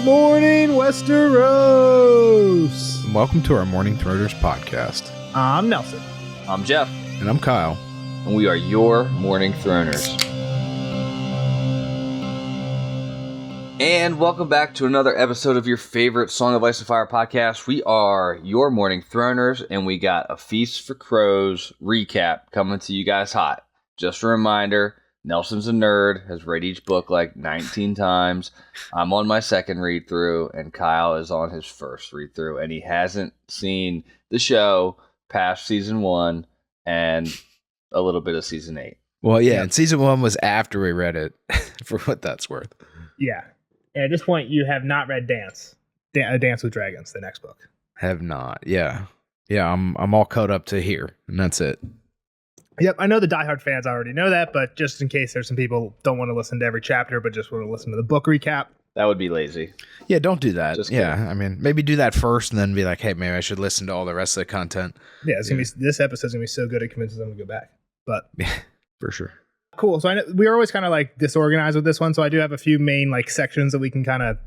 morning, Westeros! And welcome to our Morning Throners podcast. I'm Nelson. I'm Jeff. And I'm Kyle. And we are your Morning Throners. And welcome back to another episode of your favorite Song of Ice and Fire podcast. We are your Morning Throners, and we got a Feast for Crows recap coming to you guys hot. Just a reminder, Nelson's a nerd, has read each book like 19 times. I'm on my second read-through, and Kyle is on his first read-through, and he hasn't seen the show past season 1 and a little bit of season 8. Well, yeah, and season 1 was after we read it, for what that's worth. Yeah. And at this point, you have not read Dance with Dragons, the next book. Have not, yeah. Yeah, I'm all caught up to here, and that's it. Yep, I know the diehard fans already know that, but just in case there's some people who don't want to listen to every chapter, but just want to listen to the book recap. That would be lazy. Yeah, don't do that. Just yeah, kidding. I mean, maybe do that first and then be like, hey, maybe I should listen to all the rest of the content. Yeah, it's gonna be, this episode's going to be so good it convinces them to go back. But For sure. Cool. So I know we were always kind of like disorganized with this one, so I do have a few main like sections that we can kind of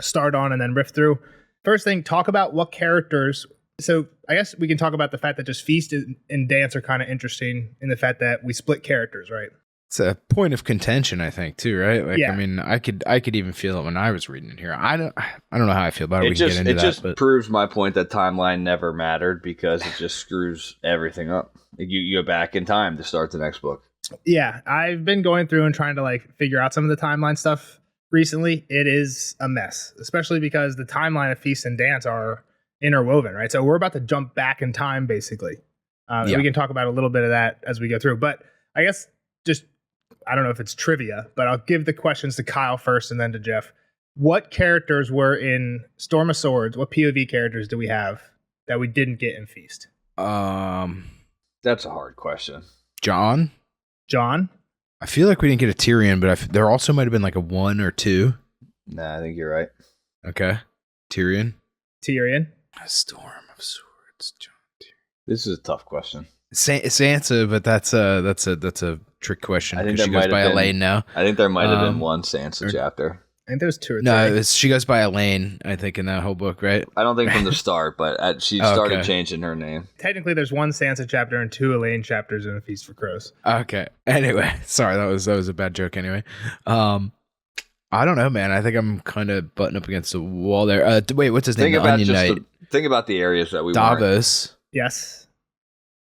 start on and then riff through. First thing, talk about what characters. So I guess we can talk about the fact that just Feast and Dance are kind of interesting in the fact that we split characters, right? It's a point of contention, I think, too, right? Like, Yeah. I mean, I could even feel it when I was reading it here. I don't know how I feel about it. It We can just, get into it just but proves my point that timeline never mattered because it just screws everything up. You go back in time to start the next book. Yeah, I've been going through and trying to like figure out some of the timeline stuff recently. It is a mess, especially because the timeline of Feast and Dance are interwoven, right? So we're about to jump back in time, basically. We can talk about a little bit of that as we go through. But I guess just, I don't know if it's trivia, but I'll give the questions to Kyle first and then to Jeff. What characters were in Storm of Swords? What POV characters do we have that we didn't get in Feast? That's a hard question. John? I feel like we didn't get a Tyrion, but there also might have been like a 1 or 2. Nah, I think you're right. Okay. Tyrion? A Storm of Swords. John Tyrion. This is a tough question. Sansa, but that's a trick question. I think because she goes by Elaine now. I think there might have been one Sansa chapter. I think there's 2 or 3. No, she goes by Elaine, I think, in that whole book, right? I don't think from the start, but she started changing her name. Technically, there's 1 Sansa chapter and 2 Elaine chapters in A Feast for Crows. Okay. Anyway, sorry, that was a bad joke. Anyway, I don't know, man. I think I'm kind of butting up against the wall there. Wait, what's his name? The Onion Knight. Think about the areas that we Davos. Yes,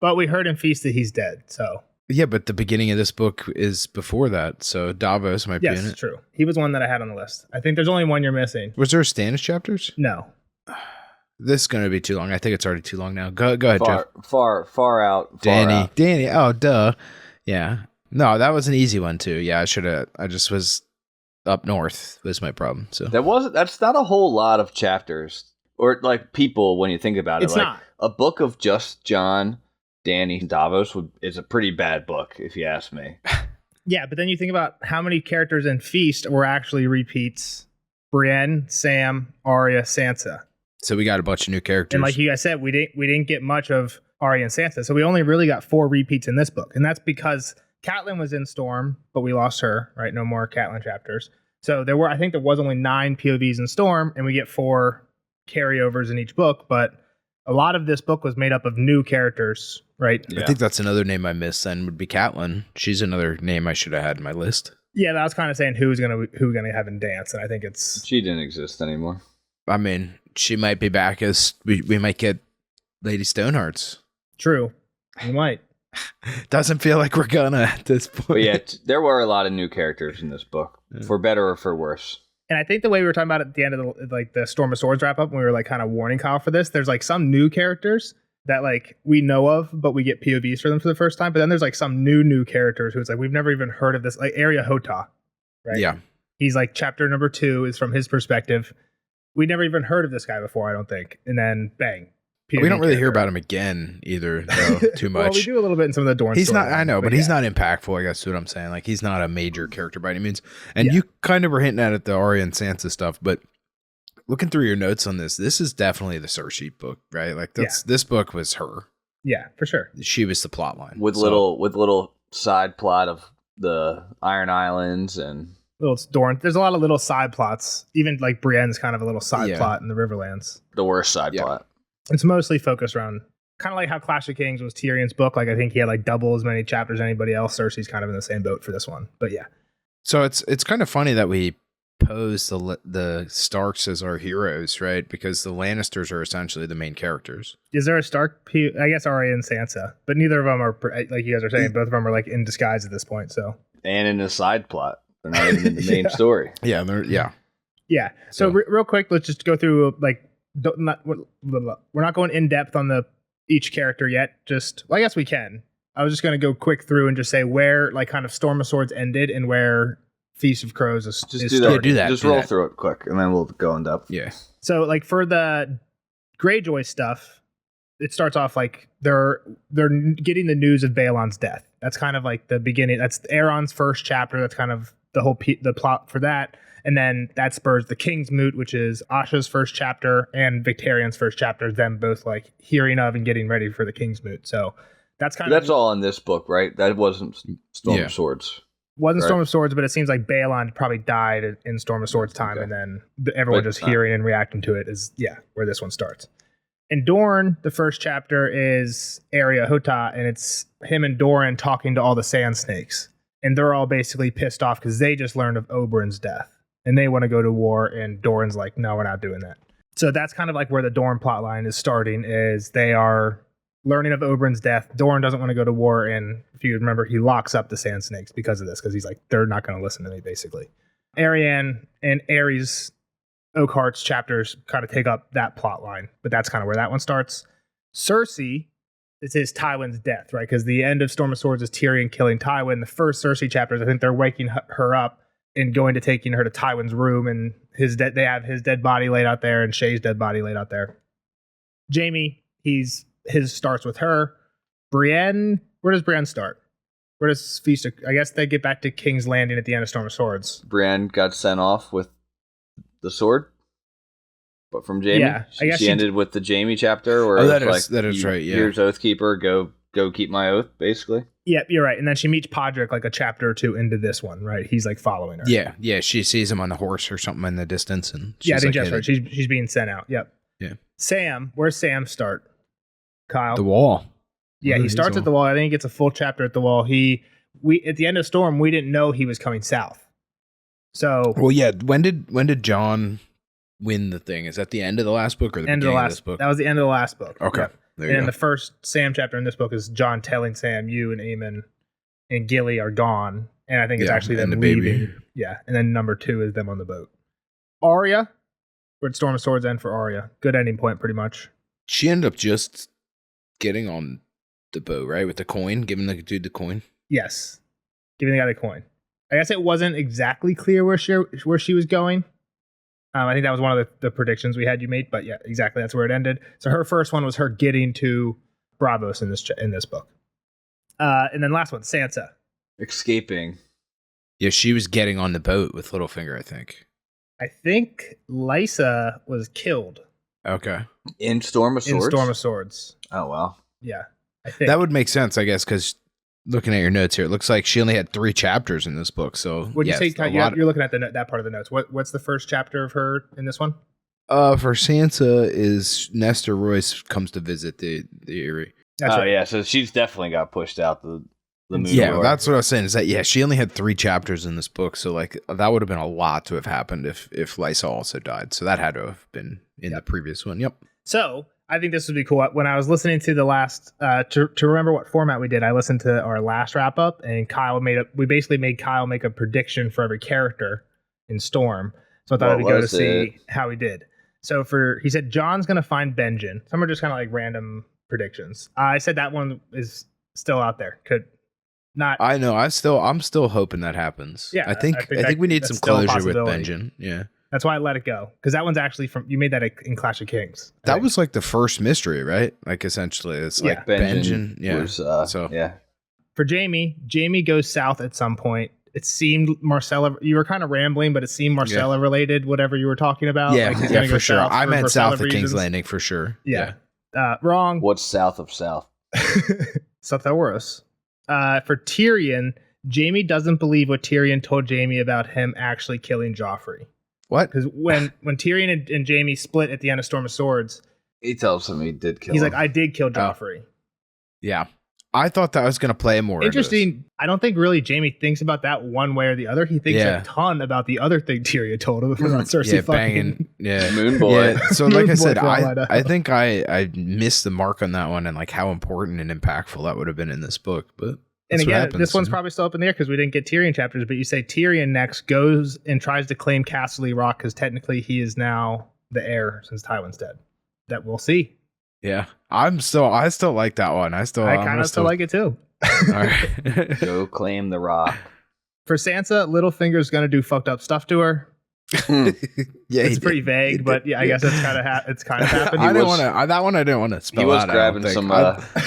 but we heard in Feast that he's dead. So yeah, but the beginning of this book is before that, so Davos might be in it. Yes, true. He was one that I had on the list. I think there's only one you're missing. Was there Stannis chapters? No. This is going to be too long. I think it's already too long now. Go ahead, Jeff. Far out. Danny. Oh, duh. Yeah. No, that was an easy one too. Yeah, I just was up north. Was my problem. So that's not a whole lot of chapters or like people when you think about it. It's like not. A book of just Jon, Dany, and Davos is a pretty bad book, if you ask me. Yeah, but then you think about how many characters in Feast were actually repeats. Brienne, Sam, Arya, Sansa. So we got a bunch of new characters. And like you guys said, we didn't get much of Arya and Sansa. So we only really got 4 repeats in this book. And that's because Catelyn was in Storm, but we lost her, right? No more Catelyn chapters. So I think there was only 9 POVs in Storm, and we get 4 carryovers in each book. But a lot of this book was made up of new characters, right? I think that's another name I missed then would be Catelyn. She's another name I should have had in my list. Yeah, but I was kind of saying who we're gonna have in Dance, and I think she didn't exist anymore. I mean, she might be back as we might get Lady Stonehearts. True, we might. Doesn't feel like we're gonna at this point. But yeah, there were a lot of new characters in this book, for better or for worse. And I think the way we were talking about at the end of the Storm of Swords wrap up, when we were like kind of warning Kyle for this, there's like some new characters that like we know of, but we get POVs for them for the first time. But then there's like some new characters who it's like we've never even heard of this, like Arya Hota, right? Yeah, he's like chapter number 2 is from his perspective. We never even heard of this guy before, I don't think. And then bang. POV we don't really hear about him again either, though, too much. Well, we do a little bit in some of the Dorne He's not, I know, but he's yeah. not impactful, I guess is what I'm saying. Like, he's not a major character by any means. And you kind of were hinting at it, the Arya and Sansa stuff, but looking through your notes on this is definitely the Cersei book, right? Like, this book was her. Yeah, for sure. She was the plot line. With little side plot of the Iron Islands and little Dorne. There's a lot of little side plots. Even like Brienne's kind of a little side plot in the Riverlands. The worst side plot. It's mostly focused around kind of like how Clash of Kings was Tyrion's book. Like I think he had like double as many chapters as anybody else. Cersei's kind of in the same boat for this one. But yeah. So it's kind of funny that we pose the Starks as our heroes, right? Because the Lannisters are essentially the main characters. Is there a Stark? I guess Arya and Sansa, but neither of them are, like you guys are saying, both of them are like in disguise at this point. So and in a side plot, they're not even in the main story. Yeah, yeah. So real quick, let's just go through like we're not going in depth on each character yet. I guess we can. I was just going to go quick through and just say where like kind of Storm of Swords ended and where Feast of Crows is do that. Just roll through it quick, and then we'll go in depth. Yeah. So, like for the Greyjoy stuff, it starts off like they're getting the news of Balon's death. That's kind of like the beginning. That's Aeron's first chapter. That's kind of the whole the plot for that. And then that spurs the King's Moot, which is Asha's first chapter and Victarion's first chapter. Them both like hearing of and getting ready for the King's Moot. So that's that's all in this book, right? That wasn't Storm of Swords. Wasn't Storm of Swords, but it seems like Balon probably died in Storm of Swords time, and then everyone just hearing and reacting to it is where this one starts. In Dorne, the first chapter is Arya Hota, and it's him and Doran talking to all the Sand Snakes, and they're all basically pissed off because they just learned of Oberyn's death, and they want to go to war, and Doran's like, no, we're not doing that. So that's kind of like where the Dorne plotline is starting. Is they are learning of Oberyn's death. Dorne doesn't want to go to war, and if you remember, he locks up the Sand Snakes because of this, because he's like, they're not going to listen to me, basically. Arianne and Aerys Oakheart's chapters kind of take up that plot line, but that's kind of where that one starts. Cersei, this is Tywin's death, right? Because the end of Storm of Swords is Tyrion killing Tywin. The first Cersei chapters, I think they're waking her up and taking her to Tywin's room, and they have his dead body laid out there and Shay's dead body laid out there. Jaime, his starts with her. Brienne, where does Brienne start? Where does Feast of... I guess they get back to King's Landing at the end of Storm of Swords. Brienne got sent off with the sword, but from Jaime. Yeah, I guess she ended with the Jaime chapter, where that is right. Yeah, here's Oathkeeper, go keep my oath, basically. Yeah, you're right. And then she meets Podrick like a chapter or two into this one, right? He's like following her. Yeah. She sees him on the horse or something in the distance, and I think that's right. She's being sent out. Yep. Yeah. Sam, where's Sam start? Kyle, the Wall. Yeah, he starts at the Wall. I think he gets a full chapter at the Wall. We at the end of Storm, we didn't know he was coming south. So when did Jon win the thing? Is that the end of the last book or the beginning of this book? That was the end of the last book. Okay. Yep. And the first Sam chapter in this book is Jon telling Sam, you and Aemon and Gilly are gone. And I think it's actually them leaving. Baby. Yeah. And then number 2 is them on the boat. Arya, where'd Storm of Swords end for Arya? Good ending point, pretty much. She ended up just getting on the boat, right? With the coin, giving the dude the coin. Yes. Giving the guy the coin. I guess it wasn't exactly clear where she was going. I think that was one of the predictions we had you made, but yeah, exactly. That's where it ended. So her first one was her getting to Braavos in this book. And then last one, Sansa. Escaping. Yeah, she was getting on the boat with Littlefinger, I think. I think Lysa was killed. Okay. In Storm of Swords? In Storm of Swords. Oh, wow. Yeah, I think. That would make sense, I guess, because looking at your notes here, it looks like she only had 3 chapters in this book. So, what do you say? You're looking at that part of the notes. What's the first chapter of her in this one? For Sansa is Nestor Royce comes to visit the Eyrie. That's right. Yeah. So she's definitely got pushed out the Moon. Yeah, that's what I was saying. Is that she only had 3 chapters in this book, so like that would have been a lot to have happened if Lysa also died. So that had to have been in the previous one. Yep. So I think this would be cool. When I was listening to the last, to remember what format we did, I listened to our last wrap up, and we basically made Kyle make a prediction for every character in Storm. So I thought I'd go to see how he did. So he said John's going to find Benjen. Some are just kind of like random predictions. I said that one is still out there. Could not. I know. I'm still hoping that happens. Yeah. I think we need some closure with Benjen. Yeah. That's why I let it go, because that one's actually you made that in Clash of Kings. That was like the first mystery, right? Like essentially, it's like Benjen. Yeah. Yeah. For Jaime goes south at some point. It seemed Marcella. You were kind of rambling, but it seemed Marcella related. Whatever you were talking about. Yeah, like he's gonna go for sure. I meant Marcella south of King's Landing for sure. Yeah. Wrong. What's south of south? Southoros. For Tyrion, Jaime doesn't believe what Tyrion told Jaime about him actually killing Joffrey. What? Because when Tyrion and Jaime split at the end of Storm of Swords, he tells him he did kill him. He's like, I did kill Joffrey. Yeah. I thought that was going to play more. Interesting. I don't think really Jaime thinks about that one way or the other. He thinks a ton about the other thing Tyrion told him about Cersei fucking. Moon Boy. Yeah. So like I said, I I think I missed the mark on that one and like how important and impactful that would have been in this book. But and again, this one's probably still up in the air because we didn't get Tyrion chapters. But you say Tyrion next goes and tries to claim Casterly Rock because technically he is now the heir since Tywin's dead. That we'll see. Yeah, I still like that one. I kind of still like it too. All right. Go claim the rock. For Sansa, Littlefinger's gonna do fucked up stuff to her. Yeah, it's pretty vague, but yeah, I guess it's kind of happened. I didn't want to spell. He was grabbing some,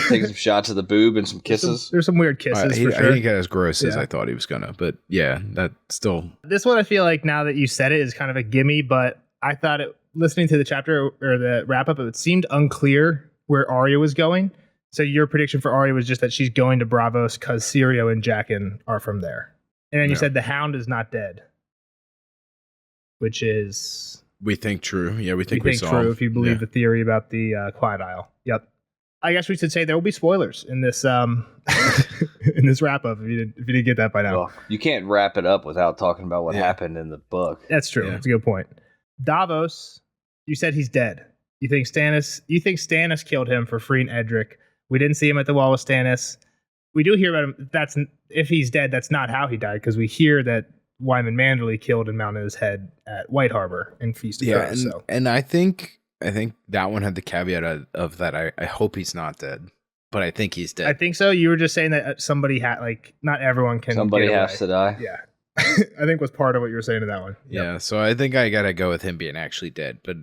taking some shots of the boob and some kisses. There's some weird kisses. He for sure. didn't get as gross as I thought he was gonna, but yeah, that still. This one I feel like now that you said it is kind of a gimme, but I thought it. Listening to the chapter or the wrap up, it seemed unclear where Arya was going. So your prediction for Arya was just that she's going to Braavos because Syrio and Jaqen are from there. And then you said the Hound is not dead, which is we think true. Yeah, we think true him. if you believe the theory about the Quiet Isle. Yep. I guess we should say there will be spoilers in this in this wrap up if you didn't get that by now. Well, you can't wrap it up without talking about what happened in the book. That's true. That's a good point. Davos, you said he's dead. You think Stannis killed him for freeing Edric. We didn't see him at the wall with Stannis. We do hear about him. If he's dead, that's not how he died, because we hear that Wyman Manderley killed and mounted his head at White Harbor in Feast of Crows. And I think that one had the caveat of that I hope he's not dead, but I think he's dead. I think so. You were just saying that somebody had, like, not everyone can. Somebody has to die. Yeah. I think was part of what you were saying to that one. Yep. Yeah, so I think I gotta go with him being actually dead, but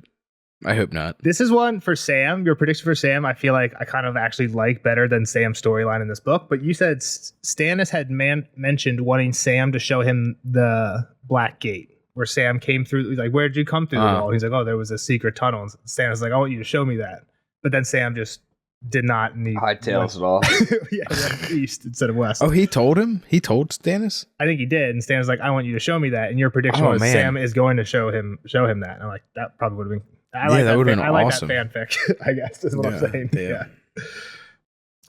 I hope not. This is one for Sam. Your prediction for Sam, I feel like I kind of actually like better than Sam's storyline in this book. But you said Stannis had mentioned wanting Sam to show him the Black Gate, where Sam came through. He's like, "Where'd you come through the wall?" He's like, "Oh, there was a secret tunnel." And Stannis is like, "I want you to show me that." But then Sam just did not need hightails at all. Yeah, east instead of west. Oh, he told him? He told Stannis? I think he did. And Stannis like, I want you to show me that. And your prediction was Sam is going to show him that. And I'm like, that probably would have been. That would have been awesome. I like that fanfic, I guess is what I'm saying. Yeah.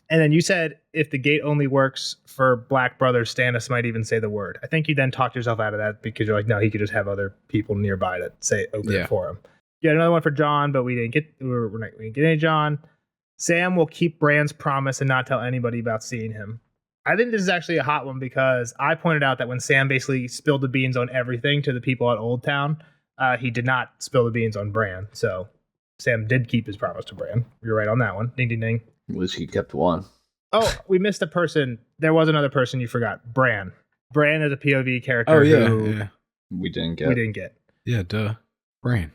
And then you said if the gate only works for Black Brothers, Stannis might even say the word. I think you then talked yourself out of that because you're like, no, he could just have other people nearby to open it for him. You had another one for Jon, but we didn't get any Jon. Sam will keep Bran's promise and not tell anybody about seeing him. I think this is actually a hot one because I pointed out that when Sam basically spilled the beans on everything to the people at Old Town, he did not spill the beans on Bran. So Sam did keep his promise to Bran. You're right on that one. Ding, ding, ding. At least he kept one. Oh, we missed a person. There was another person you forgot. Bran. Bran is a POV character we didn't get. Yeah, duh. Bran.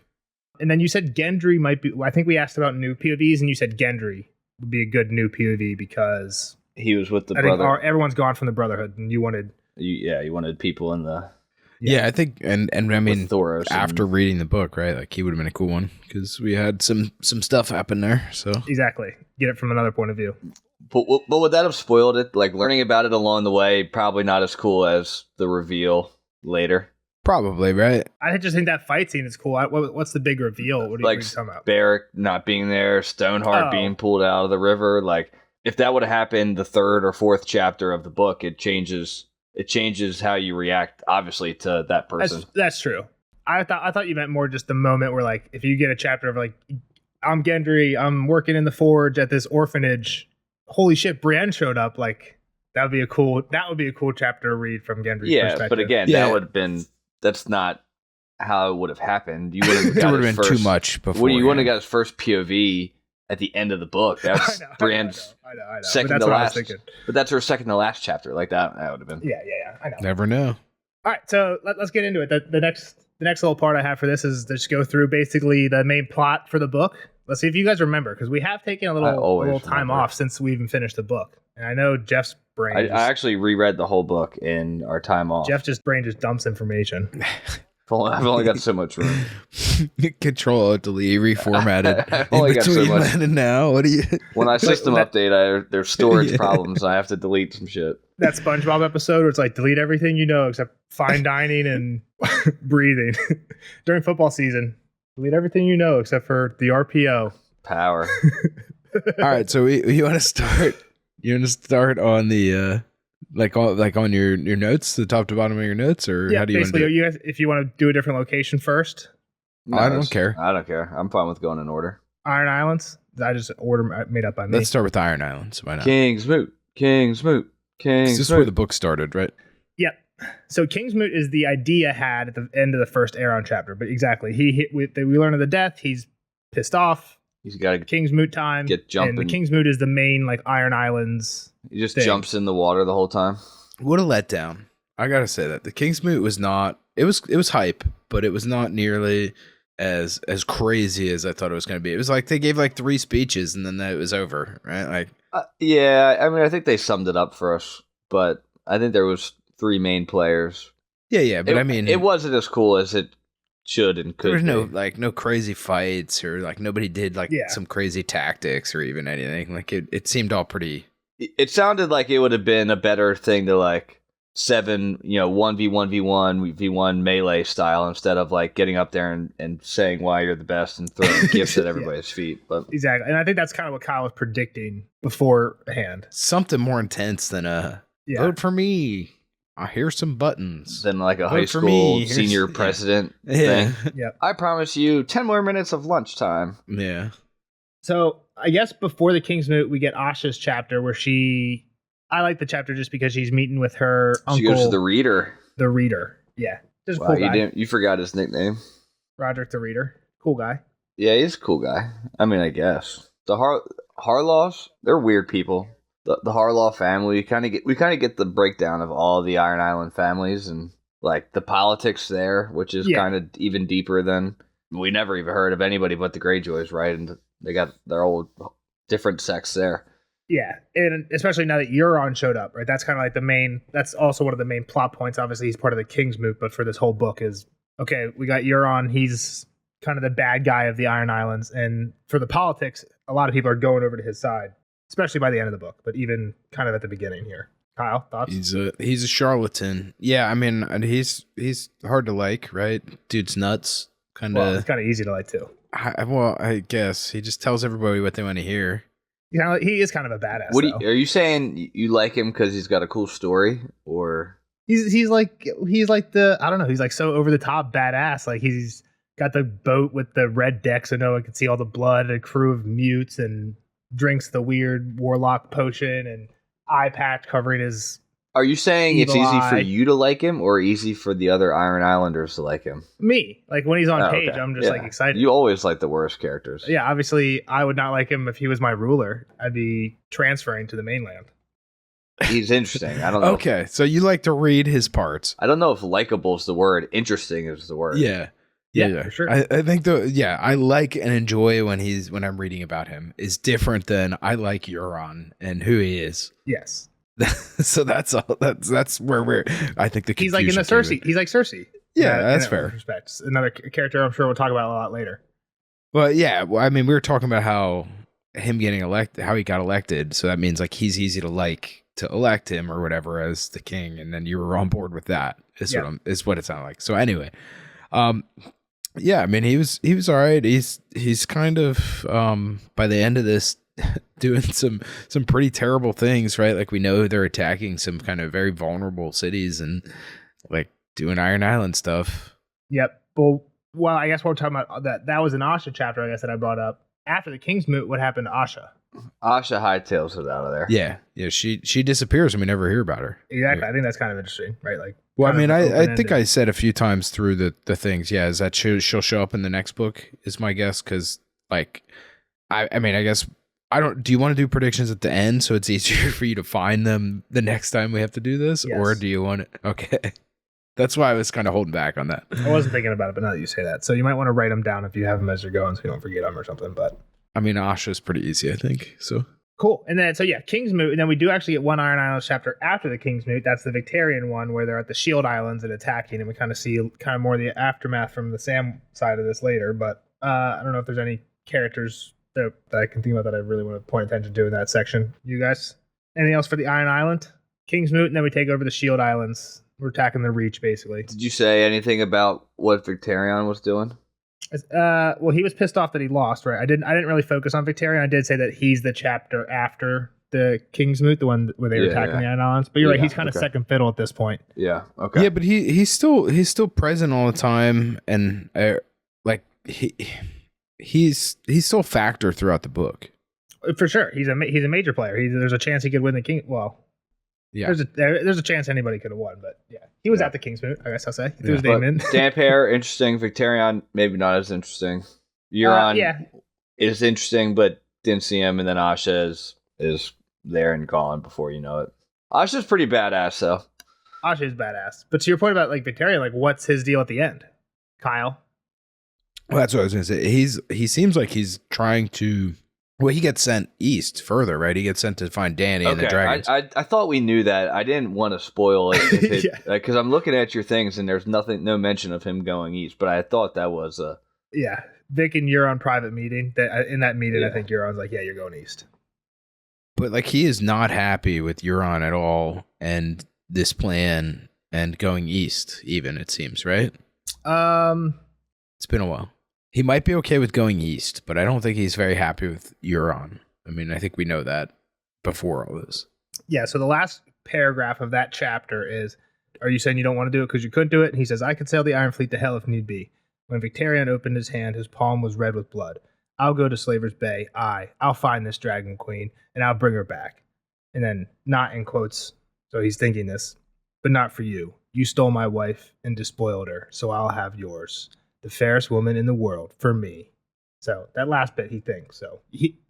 And then you said Gendry might be. I think we asked about new POVs, and you said Gendry would be a good new POV because he was with the brother. Everyone's gone from the Brotherhood, and you wanted. You wanted people in the. Yeah, I think, and I mean, Thoros after reading the book, right? Like he would have been a cool one because we had some stuff happen there. So exactly, get it from another point of view. But would that have spoiled it? Like learning about it along the way, probably not as cool as the reveal later. Probably, right? I just think that fight scene is cool. What's the big reveal? What are you talking about? Beric not being there, Stoneheart being pulled out of the river. Like, if that would have happened the third or fourth chapter of the book, it changes how you react, obviously, to that person. That's true. I thought you meant more just the moment where, like, if you get a chapter of, like, I'm Gendry, I'm working in the forge at this orphanage. Holy shit, Brienne showed up. Like, that would be a cool chapter to read from Gendry's perspective. Yeah, but again, that would have been... That's not how it would have happened. You would have got been too much before. You wouldn't have got his first POV at the end of the book. That's Brienne's second to last. But that's her second to last chapter. Like that would have been. Yeah. I know. Never know. All right, so let's get into it. The next little part I have for this is just go through basically the main plot for the book. Let's see if you guys remember, because we have taken a little time off since we even finished the book. And I know Jeff's brain. I actually reread the whole book in our time off. Jeff's brain just dumps information. I've only got so much room. Control delete, reformatted. I've only got so much. And now, what do you? When I system update, there's storage problems. I have to delete some shit. that SpongeBob episode where it's like delete everything you know except fine dining and breathing during football season. Delete everything you know except for the RPO. Power. All right, so you want to start? You want to start on the like on your notes, the top to bottom of your notes, or Yeah, how do you want to do it? you guys, if you want to do a different location first, No, I don't care. I don't care. I'm fine with going in order. Iron Islands. I just order made up by me. Let's start with Iron Islands. Why not? King's Moot. King's Moot. King's This is Moot. where the book started, right? Yep. So King's Moot is the idea had at the end of the first Aeron chapter, but exactly we learn of the death. He's pissed off. He's got to King's Moot time. get jumping. And the King's Moot is the main like Iron Islands. He just thing. jumps in the water the whole time. What a letdown! I gotta say that the King's Moot was not. It was hype, but it was not nearly as crazy as I thought it was going to be. It was like they gave like 3 speeches and then it was over, right? Like, Yeah, I mean, I think they summed it up for us, but I think there was 3 main players. yeah, but I mean, it wasn't as cool as it should and could. there was be. no crazy fights or like nobody did like some crazy tactics or even anything. Like it seemed all pretty. It sounded like it would have been a better thing to like 7, 1v1v1 v1 melee style instead of like getting up there and saying why you're the best and throwing gifts at everybody's feet. But Exactly. And I think that's kind of what Kyle was predicting beforehand. Something more intense than vote for me. Here's some buttons. then like a Vote high for school me. senior Yeah. president Yeah. thing. Yep. I promise you 10 more minutes of lunchtime. Yeah. So I guess before the King's Moot, we get Asha's chapter where I like the chapter just because she's meeting with her uncle. She goes to the reader. The Reader. Yeah. Just a Wow, cool guy. you forgot his nickname. Roderick the Reader. Cool guy. Yeah, he's a cool guy. I mean, I guess the Harlaws, they're weird people. The Harlaw family, we kind of get the breakdown of all the Iron Island families and like the politics there, which is kind of even deeper than we never even heard of anybody but the Greyjoys, right? And they got their old different sects there. Yeah, and especially now that Euron showed up, right? That's kind of like that's also one of the main plot points. Obviously, he's part of the King's Moot, but for this whole book is, okay, we got Euron. He's kind of the bad guy of the Iron Islands. And for the politics, a lot of people are going over to his side, especially by the end of the book, but even kind of at the beginning here. Kyle, thoughts? He's a charlatan. Yeah, I mean, and he's hard to like, right? Dude's nuts. Well, it's kind of easy to like, too. I guess he just tells everybody what they want to hear. He is kind of a badass. Are you saying you like him because he's got a cool story, or he's like the, I don't know, he's like so over the top badass. Like he's got the boat with the red deck so no one can see all the blood, a crew of mutes, and drinks the weird warlock potion and eye patch covering his. Are you saying it's evil easy eye. for you to like him, or easy for the other Iron Islanders to like him? Me, like when he's on Oh, page, okay. I'm just Yeah. like excited. You always like the worst characters. Yeah, obviously, I would not like him if he was my ruler. I'd be transferring to the mainland. He's interesting. I don't know. Okay, so you like to read his parts. I don't know if likable is the word. Interesting is the word. Yeah, For sure. I think I like and enjoy when I'm reading about him is different than I like Euron and who he is. Yes, So that's all. That's where I think the he's like in the confusion came Cersei. He's like Cersei. Yeah, that's in fair. Respects another character I'm sure we'll talk about a lot later. Well, yeah. Well, I mean, we were talking about how him getting elected, how he got elected. So that means like he's easy to like to elect him or whatever as the king, and then you were on board with that. Is what it sounded like. So anyway, yeah. I mean, he was all right. He's kind of by the end of this doing some pretty terrible things, right? Like we know they're attacking some kind of very vulnerable cities and like doing Iron Island stuff. Yep. Well, I guess we're talking about that was an Asha chapter, I guess, that I brought up. After the King's Moot, what happened to Asha? Asha hightails it out of there. Yeah. She disappears and we never hear about her. Exactly. Yeah. I think that's kind of interesting, right? Like, well, I mean, I open-ended. think I said a few times through the things, yeah, is that she'll show up in the next book is my guess. Cause like, I mean, I guess do you want to do predictions at the end so it's easier for you to find them the next time we have to do this? Yes. Or do you want it? Okay. That's why I was kind of holding back on that. I wasn't thinking about it, but now that you say that. So you might want to write them down if you have them as you're going so you don't forget them or something. But I mean, Asha's pretty easy, I think. So cool. And then, so yeah, King's Moot. And then we do actually get one Iron Island chapter after the King's Moot. That's the Victorian one where they're at the Shield Islands and attacking. And we kind of see kind of more of the aftermath from the Sam side of this later. But I don't know if there's any characters that I can think about that I really want to point attention to in that section. You guys? Anything else for the Iron Island? Kingsmoot, and then we take over the Shield Islands. We're attacking the Reach, basically. Did you say anything about what Victarion was doing? Well, he was pissed off that he lost, right? I didn't really focus on Victarion. I did say that he's the chapter after the Kingsmoot, the one where they were attacking the Islands. But you're right, he's kind of second fiddle at this point. Yeah. Okay. Yeah, but he's still present all the time, and he's still a factor throughout the book. For sure, he's a major player. There's a chance he could win the King. Well, yeah, there's a chance anybody could have won, but yeah, he was at the Kingsmoot. I guess I'll say he threw his name in. Damphair, interesting. Victarion, maybe not as interesting. Euron, is interesting, but didn't see him. And then Asha is there and gone before you know it. Asha's pretty badass, though. Asha is badass. But to your point about like Victarion, like what's his deal at the end, Kyle? Well, that's what I was gonna say. He seems like he's trying to. Well, he gets sent east further, right? He gets sent to find Dany and the dragons. I thought we knew that. I didn't want to spoil it because I'm looking at your things and there's no mention of him going east. But I thought that was Vic and Euron private meeting. In that meeting, I think Euron's like, "Yeah, you're going east." But like, he is not happy with Euron at all, and this plan and going east. Even it seems right. It's been a while. He might be okay with going east, but I don't think he's very happy with Euron. I mean, I think we know that before all this. Yeah, so the last paragraph of that chapter is, are you saying you don't want to do it because you couldn't do it? And he says, I could sail the Iron Fleet to hell if need be. When Victarion opened his hand, his palm was red with blood. I'll go to Slaver's Bay. I'll find this Dragon Queen, and I'll bring her back. And then, not in quotes, so he's thinking this, but not for you. You stole my wife and despoiled her, so I'll have yours. The fairest woman in the world for me. So that last bit he thinks. So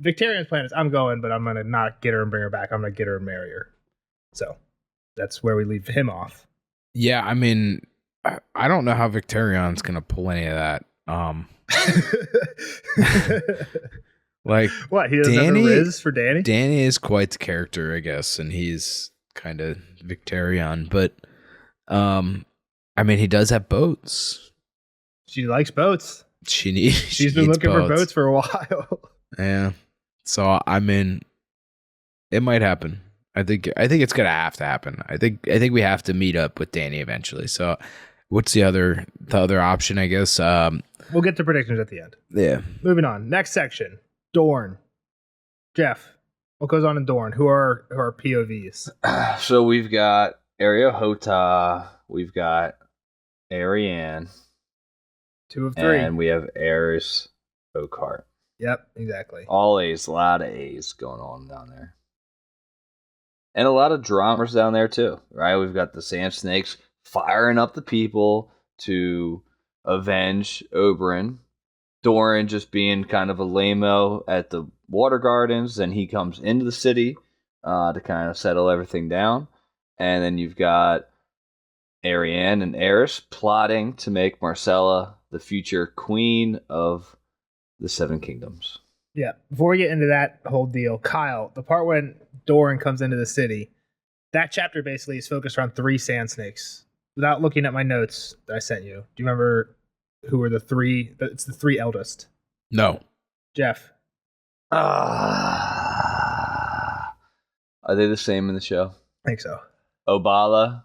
Victarion's plan is I'm going, but I'm going to not get her and bring her back. I'm going to get her and marry her. So that's where we leave him off. Yeah, I mean, I don't know how Victarion's going to pull any of that. Like, what? He doesn't have a riz for Dany? Dany is quite the character, I guess, and he's kind of Victarion. But, I mean, he does have boats. She likes boats. She's been looking for boats for a while. Yeah. So I mean, it might happen. I think it's gonna have to happen. I think we have to meet up with Dany eventually. So what's the other option? I guess. We'll get to predictions at the end. Yeah. Moving on. Next section. Dorne. Jeff, what goes on in Dorne? Who are POVs? So we've got Arya Hota. We've got Arianne. 2 of 3. And we have Aerys Oakheart. Yep, exactly. All A's, a lot of A's going on down there. And a lot of dramas down there too, right? We've got the Sand Snakes firing up the people to avenge Oberyn. Doran just being kind of a lame-o at the Water Gardens. Then he comes into the city to kind of settle everything down. And then you've got Arianne and Aerys plotting to make Marcella the future queen of the Seven Kingdoms. Yeah. Before we get into that whole deal, Kyle, the part when Doran comes into the city, that chapter basically is focused around 3 sand snakes. Without looking at my notes that I sent you, do you remember who were the 3? It's the 3 eldest. No. Jeff. Are they the same in the show? I think so. Obara.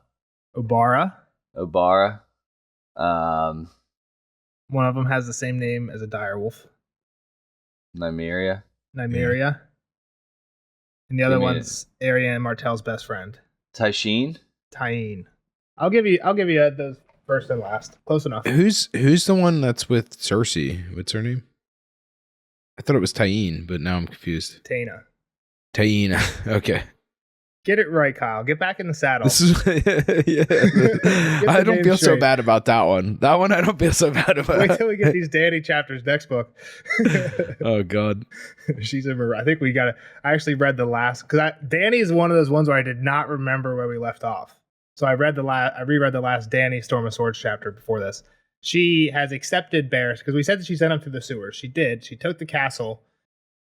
One of them has the same name as a direwolf. Nymeria. Yeah. And the other one's Arya and Martell's best friend. Tyene. I'll give you those first and last. Close enough. Who's the one that's with Cersei? What's her name? I thought it was Tyene, but now I'm confused. Taina. Okay. Get it right, Kyle. Get back in the saddle. This is I don't feel so bad about that one. That one I don't feel so bad about. Wait till we get these Dany chapters next book. Oh God. She's in. I think we got to. I actually read the last because Dany is one of those ones where I did not remember where we left off. So I reread the last Dany Storm of Swords chapter before this. She has accepted Barristan because we said that she sent him through the sewers. She did. She took the castle.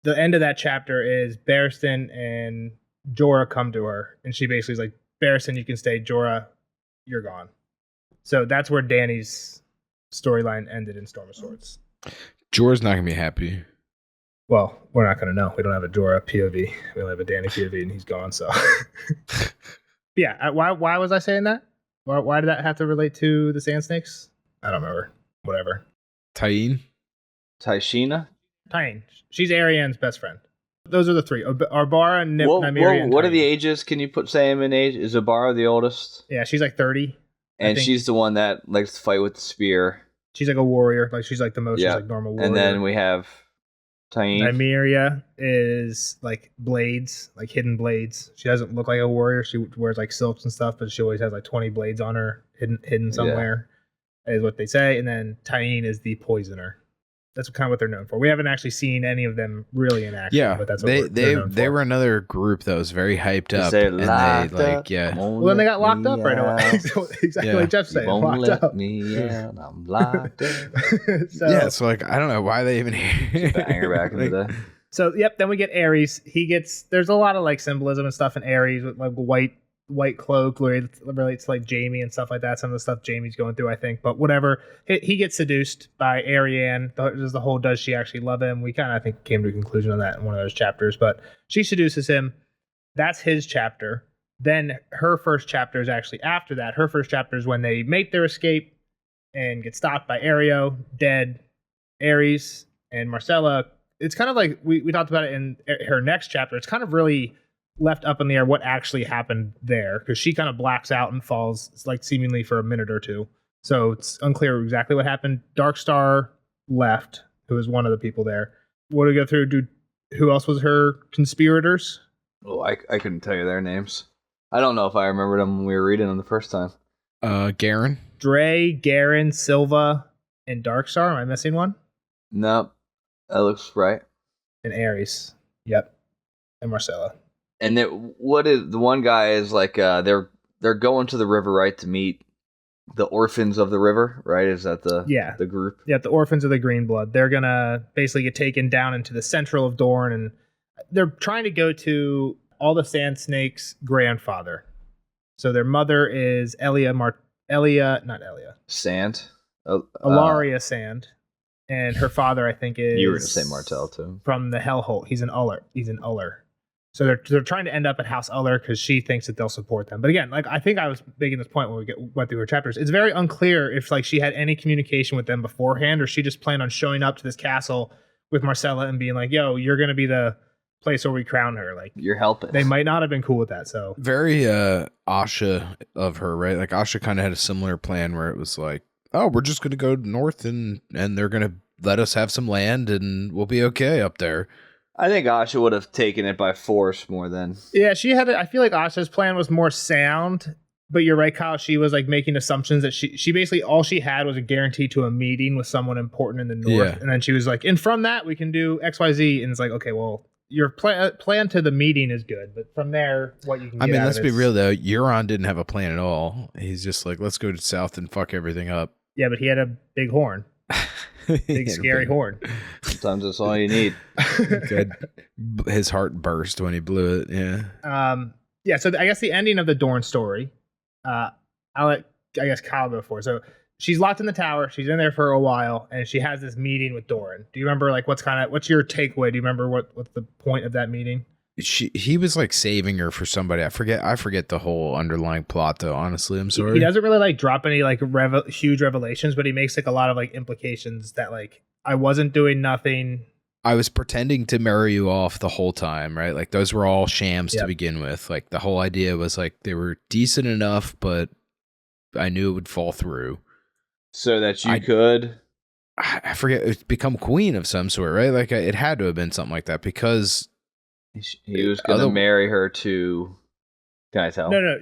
The end of that chapter is Barristan and Jorah come to her, and she basically is like, Barristan, you can stay. Jorah, you're gone. So that's where Dany's storyline ended in Storm of Swords. Jorah's not going to be happy. Well, we're not going to know. We don't have a Jorah POV. We only have a Dany POV, and he's gone, so. Yeah. Why was I saying that? Why did that have to relate to the Sand Snakes? I don't remember. Whatever. Tyene? Tyshina? Tyene. She's Ariane's best friend. Those are the three. Arbara, Nymeria, and what are Tyene. the ages? Can you say them in age? Is Abara the oldest? Yeah, she's like 30. And she's the one that likes to fight with the spear. She's like a warrior. Like she's like the most she's like normal warrior. And then we have Tyene. Nymeria is like blades, like hidden blades. She doesn't look like a warrior. She wears like silks and stuff, but she always has like 20 blades on her hidden somewhere, is what they say. And then Tyene is the poisoner. That's kind of what they're known for. We haven't actually seen any of them really in action. Yeah, but that's what they were another group that was very hyped up. Well, then they got locked up right away. Exactly like Jeff said. Won't let me out. I'm locked up. So like I don't know why they even banger back in the day. So then we get Ares. There's a lot of like symbolism and stuff in Ares with like white cloak relates to like Jaime and stuff like that. Some of the stuff Jaime's going through, I think, but whatever. He gets seduced by Arianne. There's the whole does she actually love him? We kind of I think came to a conclusion on that in one of those chapters, but she seduces him. That's his chapter. Then her first chapter is actually after that. Her first chapter is when they make their escape and get stopped by Ario, dead, Ares, and Marcella. It's kind of like we talked about it in her next chapter. It's kind of really left up in the air what actually happened there, because she kind of blacks out and falls like seemingly for a minute or two. So it's unclear exactly what happened. Darkstar left, who was one of the people there. What do we go through? Who else was her conspirators? Oh, I couldn't tell you their names. I don't know if I remembered them when we were reading them the first time. Garen? Garen, Silva, and Darkstar. Am I missing one? Nope. That looks right. And Ares. Yep. And Marcella. And the one guy is like they're going to the river, right, to meet the orphans of the river, right? Is that the group? Yeah, the orphans of the Green Blood. They're gonna basically get taken down into the central of Dorne, and they're trying to go to all the Sand Snakes' grandfather. So their mother is Sand. Ilaria Sand, and her father, I think, is. You were gonna say Martell too. From the Hellholt. He's an Uller. So they're trying to end up at House Uller because she thinks that they'll support them. But again, like I think I was making this point when we went through her chapters. It's very unclear if like she had any communication with them beforehand, or she just planned on showing up to this castle with Marcella and being like, "Yo, you're gonna be the place where we crown her." Like you're helping. They might not have been cool with that. So very Asha of her, right? Like Asha kind of had a similar plan where it was like, "Oh, we're just gonna go north and they're gonna let us have some land and we'll be okay up there." I think Asha would have taken it by force more than... Yeah, she had... I feel like Asha's plan was more sound, but you're right, Kyle. She was like making assumptions that she basically... All she had was a guarantee to a meeting with someone important in the north. Yeah. And then she was like, and from that, we can do XYZ. And it's like, okay, well, your plan to the meeting is good, but from there, what you can get let's be real, though. Euron didn't have a plan at all. He's just like, let's go to south and fuck everything up. Yeah, but he had a big horn. Big scary horn. Sometimes that's all you need. Good. His heart burst when he blew it. Yeah. So I guess the ending of the Dorne story. I'll let Kyle go for it. So she's locked in the tower. She's in there for a while, and she has this meeting with Doran. Do you remember like what's your takeaway? Do you remember what's the point of that meeting? He was like saving her for somebody. I forget the whole underlying plot though. Honestly, I'm sorry. He doesn't really like drop any like huge revelations, but he makes like a lot of like implications that like I wasn't doing nothing. I was pretending to marry you off the whole time, right? Like those were all shams to begin with. Like the whole idea was like they were decent enough, but I knew it would fall through. So that you could. I forget. Become queen of some sort, right? Like it had to have been something like that because. He was going to marry her to... Can I tell? No.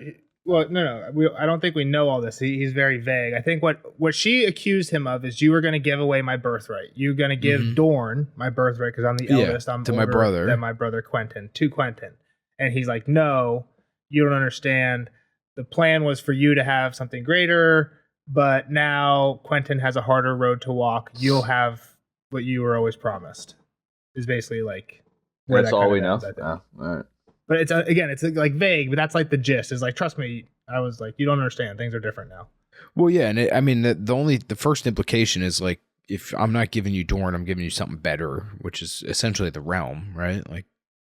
Well, no. I don't think we know all this. He's very vague. I think what she accused him of is you were going to give away my birthright. You're going to give Dorne my birthright because I'm the eldest. I'm to my brother. Than my brother Quentin. To Quentin. And he's like, no, you don't understand. The plan was for you to have something greater, but now Quentin has a harder road to walk. You'll have what you were always promised. Is basically like... That's all we know. All right. But it's it's like vague, but that's like the gist. Is like, trust me, I was like, you don't understand. Things are different now. Well, yeah, and the first implication is like, if I'm not giving you Dorne, I'm giving you something better, which is essentially the realm, right? Like,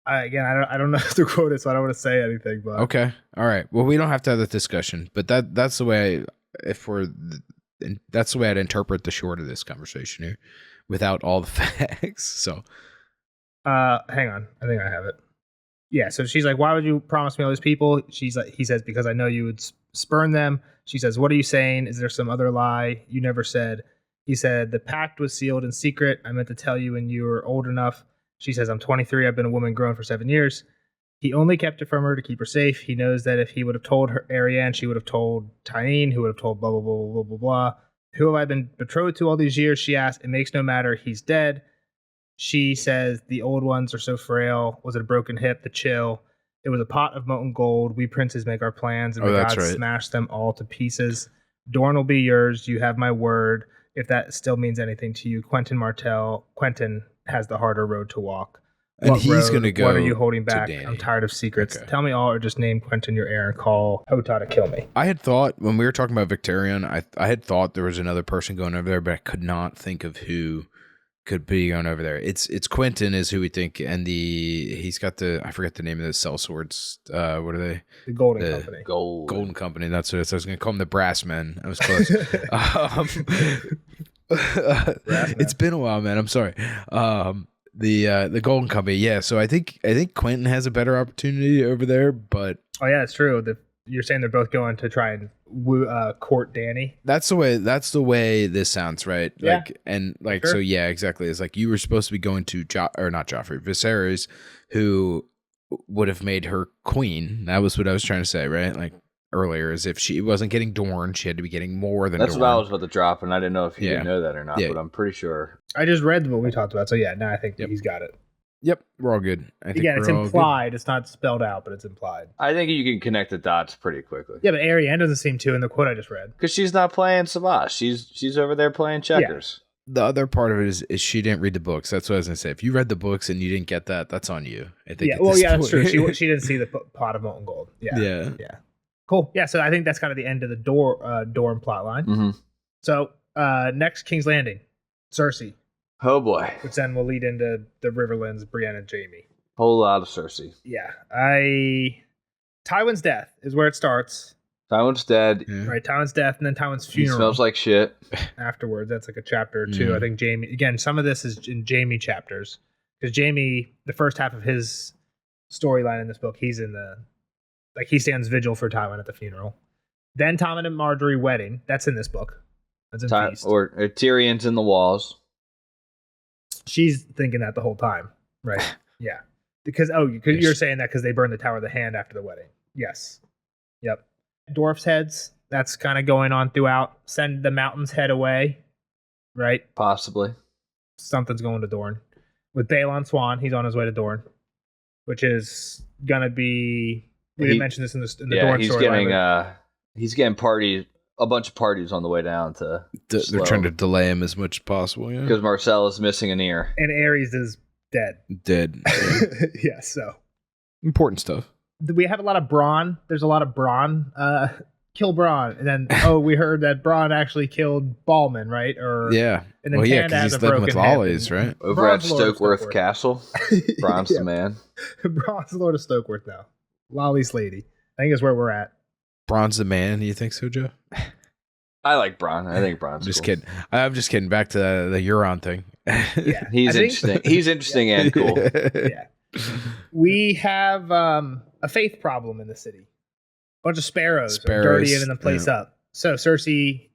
I don't know the quote, so I don't want to say anything. But Okay, all right. Well, we don't have to have the discussion, but that's the way. That's the way I'd interpret the short of this conversation here, without all the facts. So, hang on, I think I have it. Yeah, so she's like, "Why would you promise me all these people?" She's like, he says, "Because I know you would spurn them." She says, "What are you saying? Is there some other lie you never said?" He said, "The pact was sealed in secret. I meant to tell you when you were old enough." She says, "I'm 23. I've been a woman grown for 7 years." He only kept it from her to keep her safe. He knows that if he would have told her Arya, she would have told Tyene, who would have told blah, blah, blah, blah, blah, blah. "Who have I been betrothed to all these years?" she asked. "It makes no matter. He's dead." She says, "The old ones are so frail. Was it a broken hip? The chill? It was a pot of molten gold. We princes make our plans, and the gods smash them all to pieces. Dorne will be yours. You have my word. If that still means anything to you, Quentin has the harder road to walk." And he's going to go. "What are you holding back? I'm tired of secrets. Okay. Tell me all, or just name Quentin your heir and call Hota to kill me." I had thought, when we were talking about Victarion, I had thought there was another person going over there, but I could not think of who could be going over there. It's Quentin is who we think, and he's got I forget the name of the sellswords. What are they? The Golden Company. Golden Company. That's what it is. I was going to call them the Brass Men. I was close. It's been a while, man. I'm sorry. The Golden Company. Yeah. So I think Quentin has a better opportunity over there, but oh yeah, it's true. You're saying they're both going to try and court Dany. That's the way this sounds, right? Yeah. Sure. So yeah, exactly. It's like you were supposed to be going to not Joffrey, Viserys, who would have made her queen. That was what I was trying to say, right? Like earlier, as if she wasn't getting Dorne, she had to be getting more than. That's Dorne. what I was about to drop, and I didn't know if you didn't know that or not, but I'm pretty sure. I just read what we talked about, so yeah, now I think he's got it. Yep, we're all good. I think it's implied. It's not spelled out, but it's implied. I think you can connect the dots pretty quickly. Yeah, but Arianne doesn't seem to in the quote I just read. Because she's not playing Savage. She's over there playing checkers. Yeah. The other part of it is she didn't read the books. That's what I was going to say. If you read the books and you didn't get that, that's on you. I think. Yeah, that's true. She didn't see the pot of molten gold. Yeah. Cool. Yeah, so I think that's kind of the end of the Dorne plotline. Mm-hmm. So next, King's Landing, Cersei. Oh boy. Which then will lead into the Riverlands, Brienne and Jaime. Whole lot of Cersei. Yeah. Tywin's death is where it starts. Tywin's dead. Yeah. Right, Tywin's death, and then Tywin's funeral. He smells like shit. Afterwards, that's like a chapter or two. I think Jaime, again, some of this is in Jaime chapters. Because Jaime, the first half of his storyline in this book, he's in he stands vigil for Tywin at the funeral. Then Tywin and Marjorie wedding. That's in this book. That's in Feast. Or Tyrion's in the walls. She's thinking that the whole time. Right. Yeah. Because you're saying that because they burned the Tower of the Hand after the wedding. Yes. Yep. Dwarfs' heads. That's kind of going on throughout. Send the mountain's head away. Right? Possibly. Something's going to Dorne. With Balon Swan, he's on his way to Dorne. Which is going to be... We didn't mention this in the Dorne story. He's getting a bunch of parties on the way down to they're trying to delay him as much as possible, yeah. Because Marcel is missing an ear. And Ares is dead. Yeah, so. Important stuff. We have a lot of Bronn. There's a lot of Bronn. Kill Bronn. And then, we heard that Bronn actually killed Ballman, right? Yeah. And then because he's living with lollies, right? Over Bronn's at Stokeworth Castle. Bronn's the man. Bronn's Lord of Stokeworth now. Lolly's lady. I think is where we're at. Bronn's the man. You think so, Joe? I like Bronn. I think Bronn's just cool. kidding. I'm just kidding. Back to the Euron thing. Yeah, he's interesting. He's interesting and cool. Yeah. We have a faith problem in the city. A bunch of sparrows are dirtying the place up. So Cersei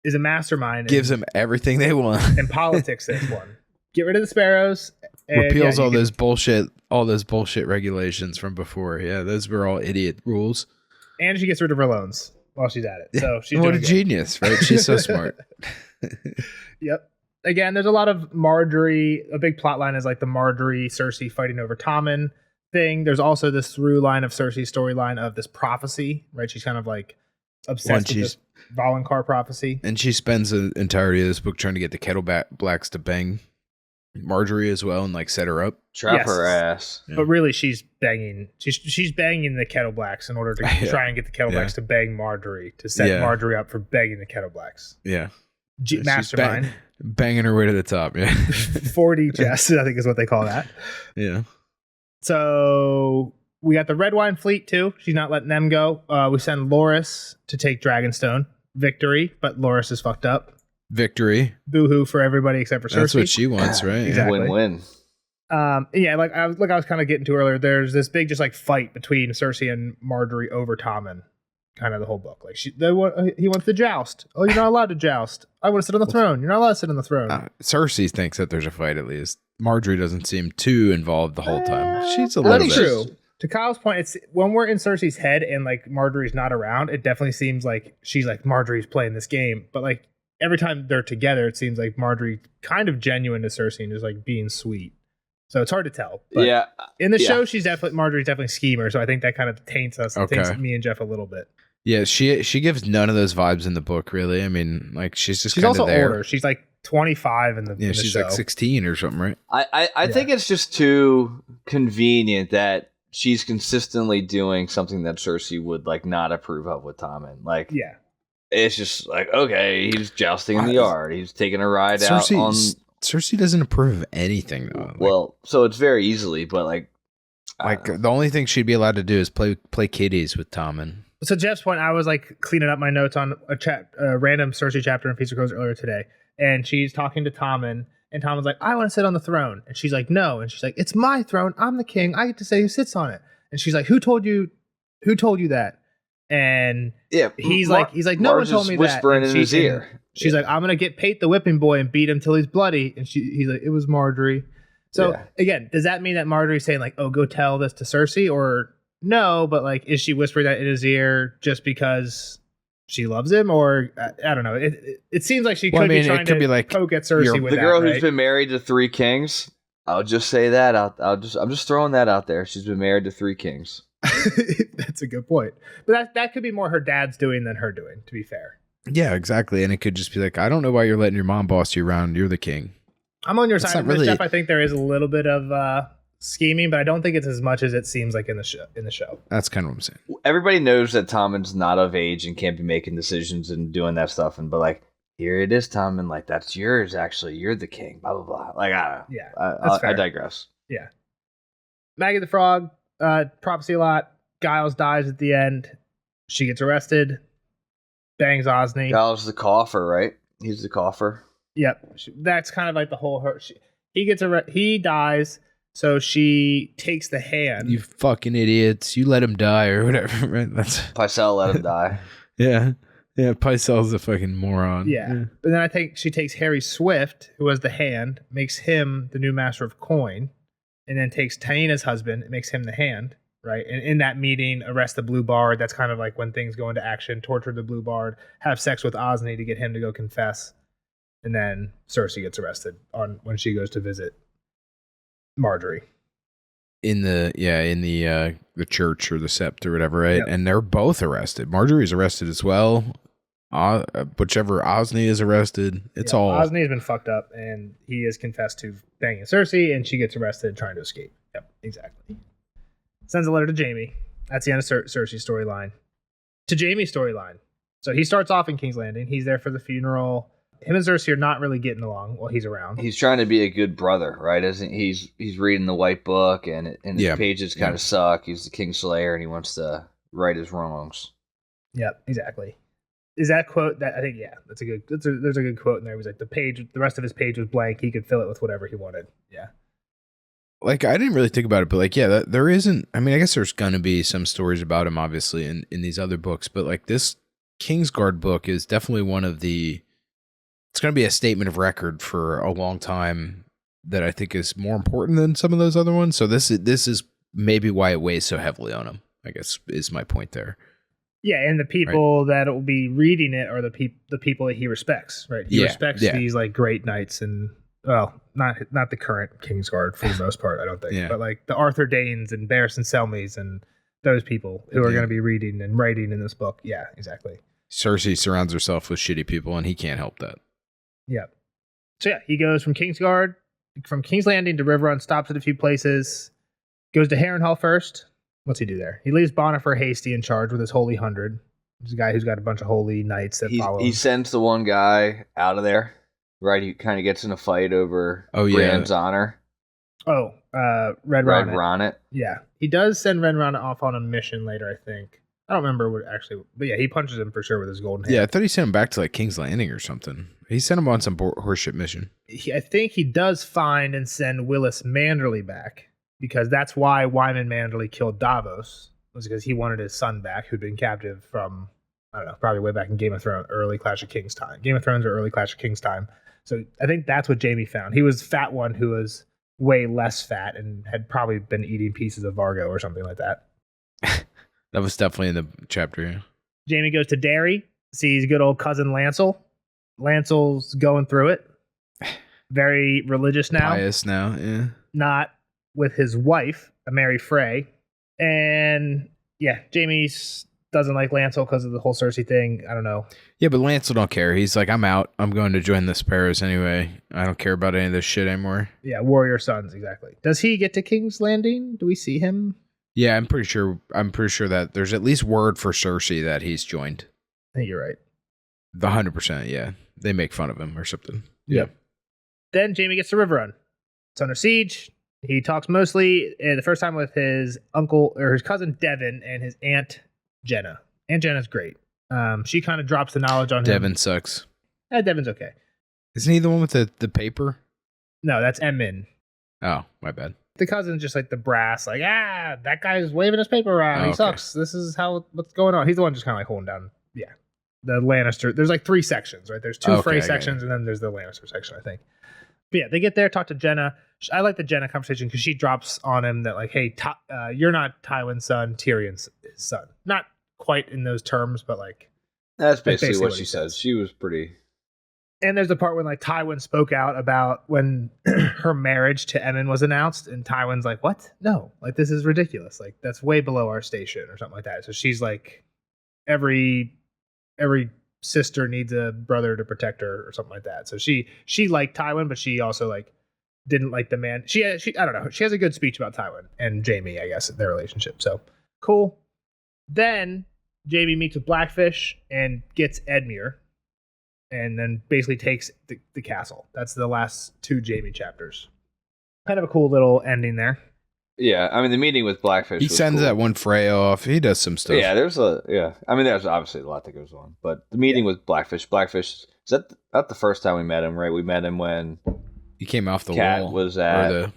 is a mastermind. Gives them everything they want. And politics this one. Get rid of the sparrows. Repeals all those bullshit regulations from before. Yeah, those were all idiot rules. And she gets rid of her loans while she's at it. So she's what a genius, right? She's so smart. Yep. Again, there's a lot of Marjorie. A big plot line is like the Marjorie Cersei fighting over Tommen thing. There's also this through line of Cersei's storyline of this prophecy, right? She's kind of like obsessed with this Valonqar prophecy. And she spends the entirety of this book trying to get the Kettleblacks to bang Marjorie as well and like set her up, trap her ass. Yeah. But really, she's banging. She's banging the Kettleblacks in order to try and get the Kettleblacks to bang Marjorie to set Marjorie up for begging the Kettleblacks. Yeah, mastermind, banging her way to the top. Yeah, 40 chests, I think is what they call that. Yeah. So we got the Red Wine Fleet too. She's not letting them go. We send Loras to take Dragonstone. Victory, but Loras is fucked up. Victory. Boo-hoo for everybody except for Cersei. That's what she wants, right? Exactly. Win-win. Yeah, like I was kind of getting to earlier. There's this big just like fight between Cersei and Marjorie over Tommen. Kind of the whole book. Like he wants to joust. Oh, you're not allowed to joust. I want to sit on the throne. You're not allowed to sit on the throne. Cersei thinks that there's a fight at least. Marjorie doesn't seem too involved the whole time. She's a That's little bit. true. To Kyle's point, it's when we're in Cersei's head and like Marjorie's not around, it definitely seems like she's like Marjorie's playing this game. But like every time they're together, it seems like Marjorie kind of genuine to Cersei and just like being sweet. So it's hard to tell. But yeah. In the show, Marjorie's definitely schemer. So I think that kind of taints me and Jeff a little bit. Yeah, she gives none of those vibes in the book, really. I mean, like she's just kind of also there. older. She's like 25 in the Yeah, she's like 16 or something, right? I think it's just too convenient that she's consistently doing something that Cersei would like not approve of with Tommen. Like, yeah, it's just like, okay, he's jousting in the yard. He's taking a ride out on. Cersei doesn't approve of anything, though. Like, well, so it's very easily, but like the only thing she'd be allowed to do is play kiddies with Tommen. So Jeff's point, I was like cleaning up my notes on a random Cersei chapter in Feast of Crows earlier today, and she's talking to Tommen, and Tommen's like, I want to sit on the throne, and she's like, no, and she's like, it's my throne, I'm the king, I get to say who sits on it, and she's like, who told you that? And he's like, no one told me that. Whispering in his ear. She's like, I'm gonna get Pate the whipping boy and beat him till he's bloody, and he's like, it was Marjorie. So again, does that mean that Marjorie's saying like, oh, go tell this to Cersei, or no, but like, is she whispering that in his ear just because she loves him, or I don't know. It seems like she could be trying to like poke at Cersei with the girl that, who's been married to 3 kings. I'll just say that I'm just throwing that out there. She's been married to 3 kings. That's a good point, but that could be more her dad's doing than her doing. To be fair. Yeah, exactly, and it could just be like, I don't know why you're letting your mom boss you around. You're the king. I'm on your side of this, Jeff. I think there is a little bit of scheming, but I don't think it's as much as it seems like in the show. That's kind of what I'm saying. Everybody knows that Tommen's not of age and can't be making decisions and doing that stuff, but like, here it is, Tommen. Like, that's yours. Actually, you're the king. Blah blah blah. Like, I don't know. Yeah, I digress. Yeah. Maggie the Frog, prophecy a lot. Giles dies at the end. She gets arrested. Bangs Osney. Giles the coffer, right? He's the coffer. Yep. That's kind of like the whole he dies, so she takes the hand. You fucking idiots. You let him die or whatever, right? That's Pycelle let him die. Yeah. Yeah, Pycelle's a fucking moron. Yeah. But then I think she takes Harry Swift, who has the hand, makes him the new master of coin, and then takes Taina's husband and makes him the hand, right? And in that meeting, arrest the Blue Bard. That's kind of like when things go into action. Torture the Blue Bard, have sex with Osney to get him to go confess. And then Cersei gets arrested when she goes to visit Marjorie. In the church or the sept or whatever, right? Yep. And they're both arrested. Marjorie's arrested as well. Whichever Osney is arrested, Osney has been fucked up, and he is confessed to banging Cersei, and she gets arrested trying to escape. Yep, exactly. Sends a letter to Jaime. That's the end of Cersei's storyline. To Jaime's storyline. So he starts off in King's Landing. He's there for the funeral. Him and Cersei are not really getting along while he's around. He's trying to be a good brother, right? Isn't he's reading the White Book, and his pages kind of suck. He's the Kingslayer, and he wants to right his wrongs. Yep, exactly. Is that quote that I think? Yeah, that's a good. There's a good quote in there. It was like the rest of his page was blank. He could fill it with whatever he wanted. Yeah. Like, I didn't really think about it, but like, yeah, there isn't. I mean, I guess there's gonna be some stories about him, obviously, in these other books, but like this Kingsguard book is definitely one of the. It's going to be a statement of record for a long time that I think is more important than some of those other ones. So this is maybe why it weighs so heavily on him, I guess, is my point there. Yeah, and the people that will be reading it are the people that he respects, right? He respects these like great knights, and well, not the current Kingsguard for the most part, I don't think, but like the Arthur Danes and Barristan Selmys and those people who are going to be reading and writing in this book. Yeah, exactly. Cersei surrounds herself with shitty people, and he can't help that. Yeah. So yeah, he goes from King's Landing to Riverrun, stops at a few places, goes to Harrenhal first. What's he do there? He leaves Bonifer Hasty in charge with his Holy 100. He's a guy who's got a bunch of holy knights that follow him. He sends the one guy out of there, right? He kind of gets in a fight over Brienne's honor. Red Red Ronnet. Ronnet. Yeah, he does send Red Ronnet off on a mission later, I think. I don't remember what actually, but yeah, he punches him for sure with his golden hand. Yeah, I thought he sent him back to like King's Landing or something. He sent him on some horseship mission. I think he does find and send Willis Manderley back, because that's why Wyman Manderley killed Davos, was because he wanted his son back, who'd been captive from, I don't know, probably way back in Game of Thrones, early Clash of Kings time. Game of Thrones or early Clash of Kings time. So I think that's what Jaime found. He was fat one who was way less fat and had probably been eating pieces of Vargo or something like that. That was definitely in the chapter. Yeah. Jaime goes to Derry, sees good old cousin Lancel. Lancel's going through it. Very religious now. Pious now, yeah. Not with his wife, Mary Frey. And yeah, Jaime doesn't like Lancel because of the whole Cersei thing. I don't know. Yeah, but Lancel don't care. He's like, I'm out. I'm going to join the Sparrows anyway. I don't care about any of this shit anymore. Yeah, warrior sons, exactly. Does he get to King's Landing? Do we see him? Yeah, I'm pretty sure that there's at least word for Cersei that he's joined. I think you're right. The 100%, yeah. They make fun of him or something. Yep. Then Jaime gets to Riverrun. It's under siege. He talks mostly the first time with his uncle or his cousin Devon and his aunt Jenna. Aunt Jenna's great. She kind of drops the knowledge on him. Devon sucks. Devon's okay. Isn't he the one with the paper? No, that's Emmin. Oh, my bad. The cousin's just like the brass, like, that guy's waving his paper around. He sucks. This is what's going on. He's the one just kind of like holding down. Yeah. The Lannister. There's like 3 sections, right? There's 2 Frey sections, and then there's the Lannister section, I think. But yeah, they get there, talk to Jenna. I like the Jenna conversation because she drops on him that, like, hey, you're not Tywin's son, Tyrion's his son. Not quite in those terms, but like. That's basically what she said. She was pretty. And there's the part when like Tywin spoke out about when her marriage to Emmin was announced, and Tywin's like, "What? No, like this is ridiculous. Like that's way below our station or something like that." So she's like, every sister needs a brother to protect her or something like that. So she liked Tywin, but she also like didn't like the man. She I don't know. She has a good speech about Tywin and Jaime, I guess, their relationship. So cool. Then Jaime meets with Blackfish and gets Edmure. And then basically takes the castle. That's the last 2 Jaime chapters. Kind of a cool little ending there. Yeah, I mean the meeting with Blackfish. He sends that one Frey off. He does some stuff. Yeah, there's obviously a lot that goes on, but the meeting with Blackfish. Is that not the first time we met him? Right, we met him when he came off the Cat wall. Was at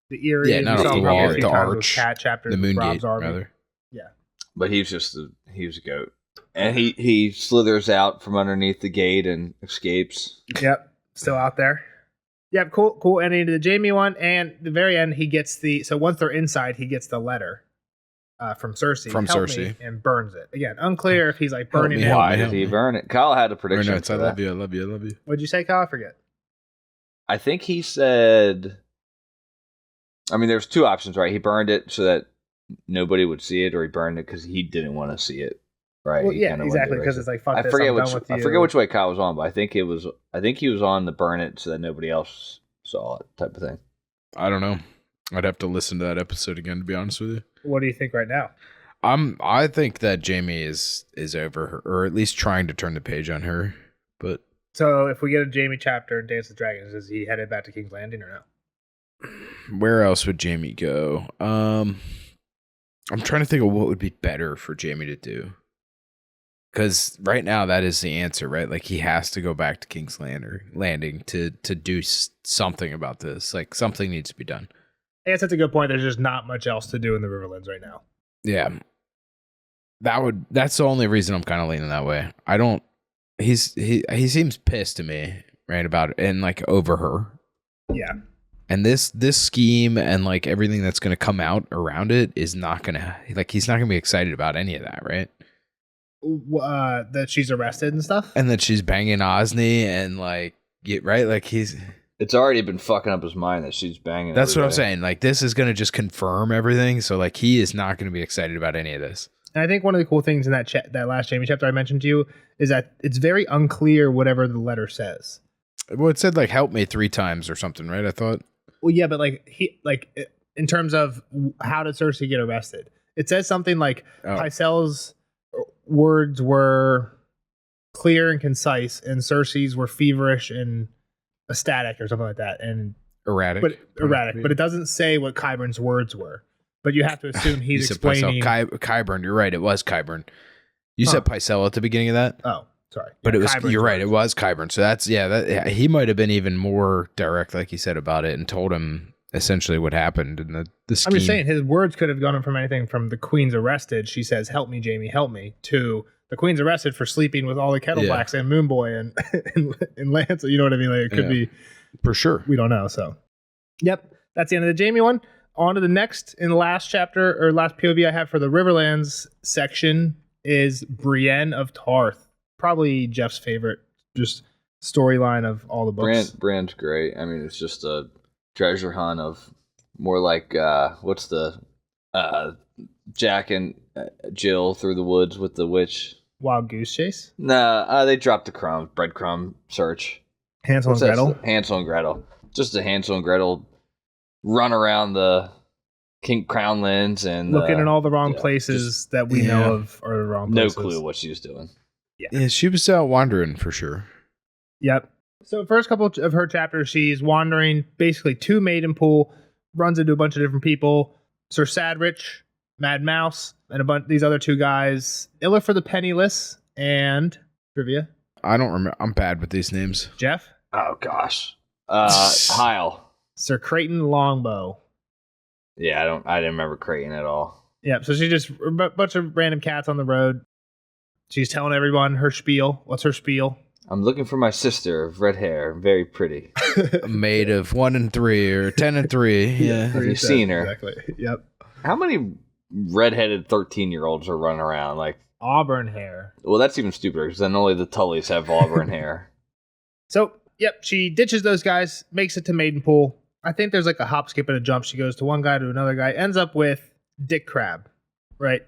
the Eerie. Yeah, not off the wall. The arch. Cat chapter. The Moongate, rather. Yeah, but he was a goat. And he slithers out from underneath the gate and escapes. Yep, still out there. Yep, cool ending to the Jaime one. And at the very end, he gets so once they're inside, he gets the letter from Cersei. From Cersei. And burns it. Again, unclear if he's like burning it. Why did he burn it? Kyle had a prediction. Notes, I love you. What'd you say, Kyle? I forget. I think he said, I mean, there's 2 options, right? He burned it so that nobody would see it, or he burned it because he didn't want to see it. Right. Well, yeah, exactly. Because it's like, fuck this, I forget which way Kyle was on, but I think he was on the burn it so that nobody else saw it type of thing. I don't know. I'd have to listen to that episode again, to be honest with you. What do you think right now? I think that Jaime is over her, or at least trying to turn the page on her. But so if we get a Jaime chapter in Dance with Dragons, is he headed back to King's Landing or no? Where else would Jaime go? I'm trying to think of what would be better for Jaime to do. Because right now that is the answer, right? Like he has to go back to King's Landing to do something about this. Like something needs to be done. I guess that's a good point. There's just not much else to do in the Riverlands right now. Yeah, that's the only reason I'm kind of leaning that way. He seems pissed to me, right, about it and like over her. Yeah. And this scheme and like everything that's going to come out around it is not going to he's not going to be excited about any of that, right? That she's arrested and stuff, and that she's banging Osney and it's already been fucking up his mind that she's banging. That's what I'm saying. Like this is going to just confirm everything. So like he is not going to be excited about any of this. And I think one of the cool things in that last Jaime chapter I mentioned to you is that it's very unclear whatever the letter says. Well, it said like help me 3 times or something, right? I thought. Well, yeah, but in terms of how did Cersei get arrested? It says something like Pycelle's words were clear and concise, and Cersei's were feverish and ecstatic, or something like that. And erratic. But it doesn't say what Qyburn's words were. But you have to assume he's explaining. Qyburn, you're right. It was Qyburn. You said Pycelle at the beginning of that. Oh, sorry. But yeah, it was. Qyburn's You're right. words. It was Qyburn. So that's he might have been even more direct, like he said about it, and told him essentially what happened in the scheme. I'm just saying his words could have gone from anything from the Queen's arrested. She says, "Help me, Jamie, help me," to the Queen's arrested for sleeping with all the Kettleblacks and Moonboy and Lance. You know what I mean? Like it could be for sure. We don't know. So, yep, that's the end of the Jamie one. On to the next in the last chapter or last POV I have for the Riverlands section is Brienne of Tarth. Probably Jeff's favorite just storyline of all the books. Brienne's great. I mean, it's just a treasure hunt of more like what's the Jack and Jill through the woods with the witch. Wild Goose Chase? Nah, they dropped the breadcrumb search. Hansel and Gretel? Hansel and Gretel. Just a Hansel and Gretel run around the King Crownlands and looking in all the wrong places that we know of are the wrong places. No clue what she was doing. Yeah, she was out wandering for sure. Yep. So first couple of her chapters, she's wandering basically to Maidenpool, runs into a bunch of different people. Sir Sadrich, Mad Mouse, and a bunch these other two guys. Illa for the Penniless and trivia. I don't remember. I'm bad with these names. Jeff? Oh gosh. Hyle. Sir Creighton Longbow. Yeah, I didn't remember Creighton at all. Yeah, so she just a bunch of random cats on the road. She's telling everyone her spiel. What's her spiel? I'm looking for my sister of red hair, very pretty. Made of 1 and 3 or 10 and 3. Yeah. Have you seen her? Exactly. Yep. How many redheaded 13-year-olds are running around? Like auburn hair. Well, that's even stupider because then only the Tullys have auburn hair. So, yep, she ditches those guys, makes it to Maidenpool. I think there's like a hop, skip, and a jump. She goes to one guy to another guy, ends up with Dick Crab, right?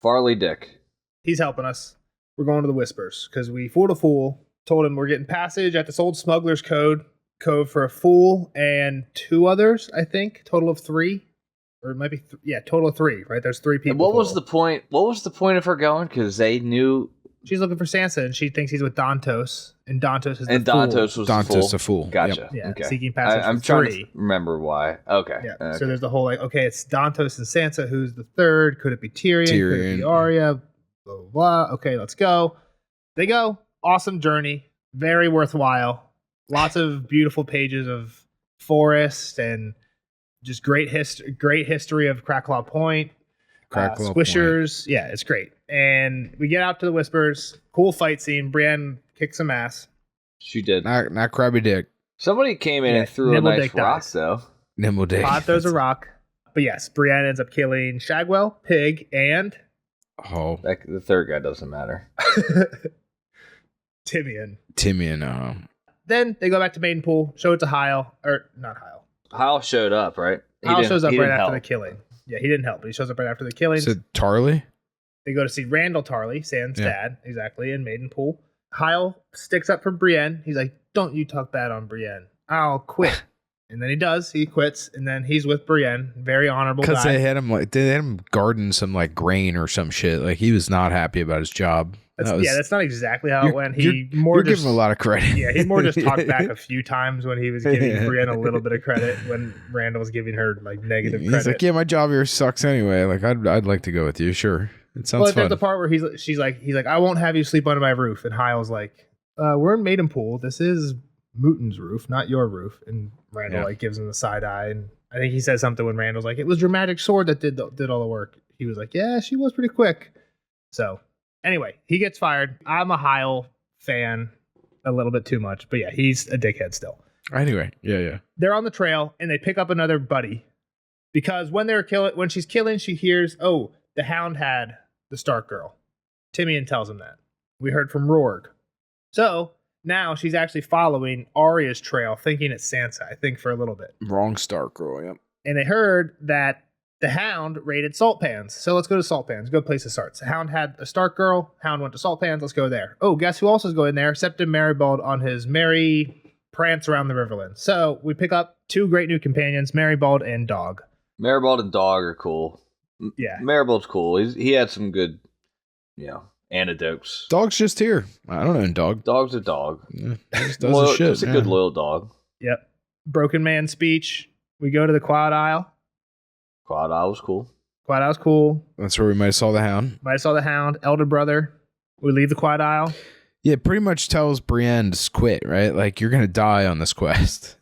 Farley Dick. He's helping us. We're going to the Whispers because we fooled a fool. Told him we're getting passage at this old smuggler's cove for a fool and 2 others, I think. Total of 3. Or it might be, total of 3, right? There's 3 people. And what was the point? What was the point of her going? Because they knew she's looking for Sansa, and she thinks he's with Dantos, and Dantos is the fool. Gotcha. Yep. Yeah, okay. seeking passage. I'm trying to remember why. Okay. Yeah. Okay. So there's the whole it's Dantos and Sansa. Who's the third? Could it be Tyrion? Could it be Arya? Blah, blah, blah. Okay, let's go. They go. Awesome journey. Very worthwhile. Lots of beautiful pages of forest and just great history of Cracklaw Point. Squishers. Point. Yeah, it's great. And we get out to the Whispers. Cool fight scene. Brienne kicks some ass. She did. Not Krabby Dick. Somebody came in and threw a nice rock, though. Nimble Dick. Pod throws a rock. But yes, Brienne ends up killing Shagwell, Pig, and... the third guy doesn't matter. Timian. Then they go back to Maidenpool, show it to Hyle. Or, not Hyle. Hyle showed up, right? Hyle shows up right after the killing. Yeah, he didn't help, but he shows up right after the killing. So Tarly? They go to see Randall Tarly, Sam's dad, exactly, in Maidenpool. Hyle sticks up for Brienne. He's like, don't you talk bad on Brienne. I'll quit. And then he does. He quits, and then he's with Brienne. Very honorable guy. Because they had him garden some grain or some shit. Like he was not happy about his job. That's not exactly how it went. You're giving him a lot of credit. Yeah, he more just talked back a few times when he was giving Brienne a little bit of credit when Randall was giving her negative credit. He's like, yeah, my job here sucks anyway. Like I'd like to go with you, sure. It sounds fun. There's the part where he's like, I won't have you sleep under my roof, and Hyle's like, we're in Maidenpool. This is Mooton's roof, not your roof. And Randall gives him the side eye, and I think he says something when Randall's like, it was your magic sword that did all the work. He was like, yeah, she was pretty quick. So anyway, he gets fired. I'm a Hyle fan a little bit too much, but yeah, he's a dickhead still. Anyway, yeah. They're on the trail and they pick up another buddy because when she's killing, she hears, the Hound had the Stark girl. Timian tells him that. We heard from Rorg. So now she's actually following Arya's trail, thinking it's Sansa, I think, for a little bit. Wrong Stark girl, yep. And they heard that the Hound raided Salt Pans. So let's go to Salt Pans. Good place to start. The Hound had a Stark girl. Hound went to Salt Pans. Let's go there. Oh, guess who else is going there? Septim Maribald on his merry prance around the Riverlands. So we pick up 2 great new companions, Maribald and Dog. Maribald and Dog are cool. Yeah. Maribald's cool. He had some good, anecdotes. Dog's just here. I don't know, Dog. Dog's a dog. Yeah, he just does his shit. Just a good loyal dog. Yep. Broken Man speech. We go to the Quiet Isle. Quiet Isle was cool. Quiet Isle's cool. That's where we might have saw the Hound. Might have saw the Hound. Elder brother. We leave the Quiet Isle. Yeah, it pretty much tells Brienne to quit, right? Like, you're going to die on this quest.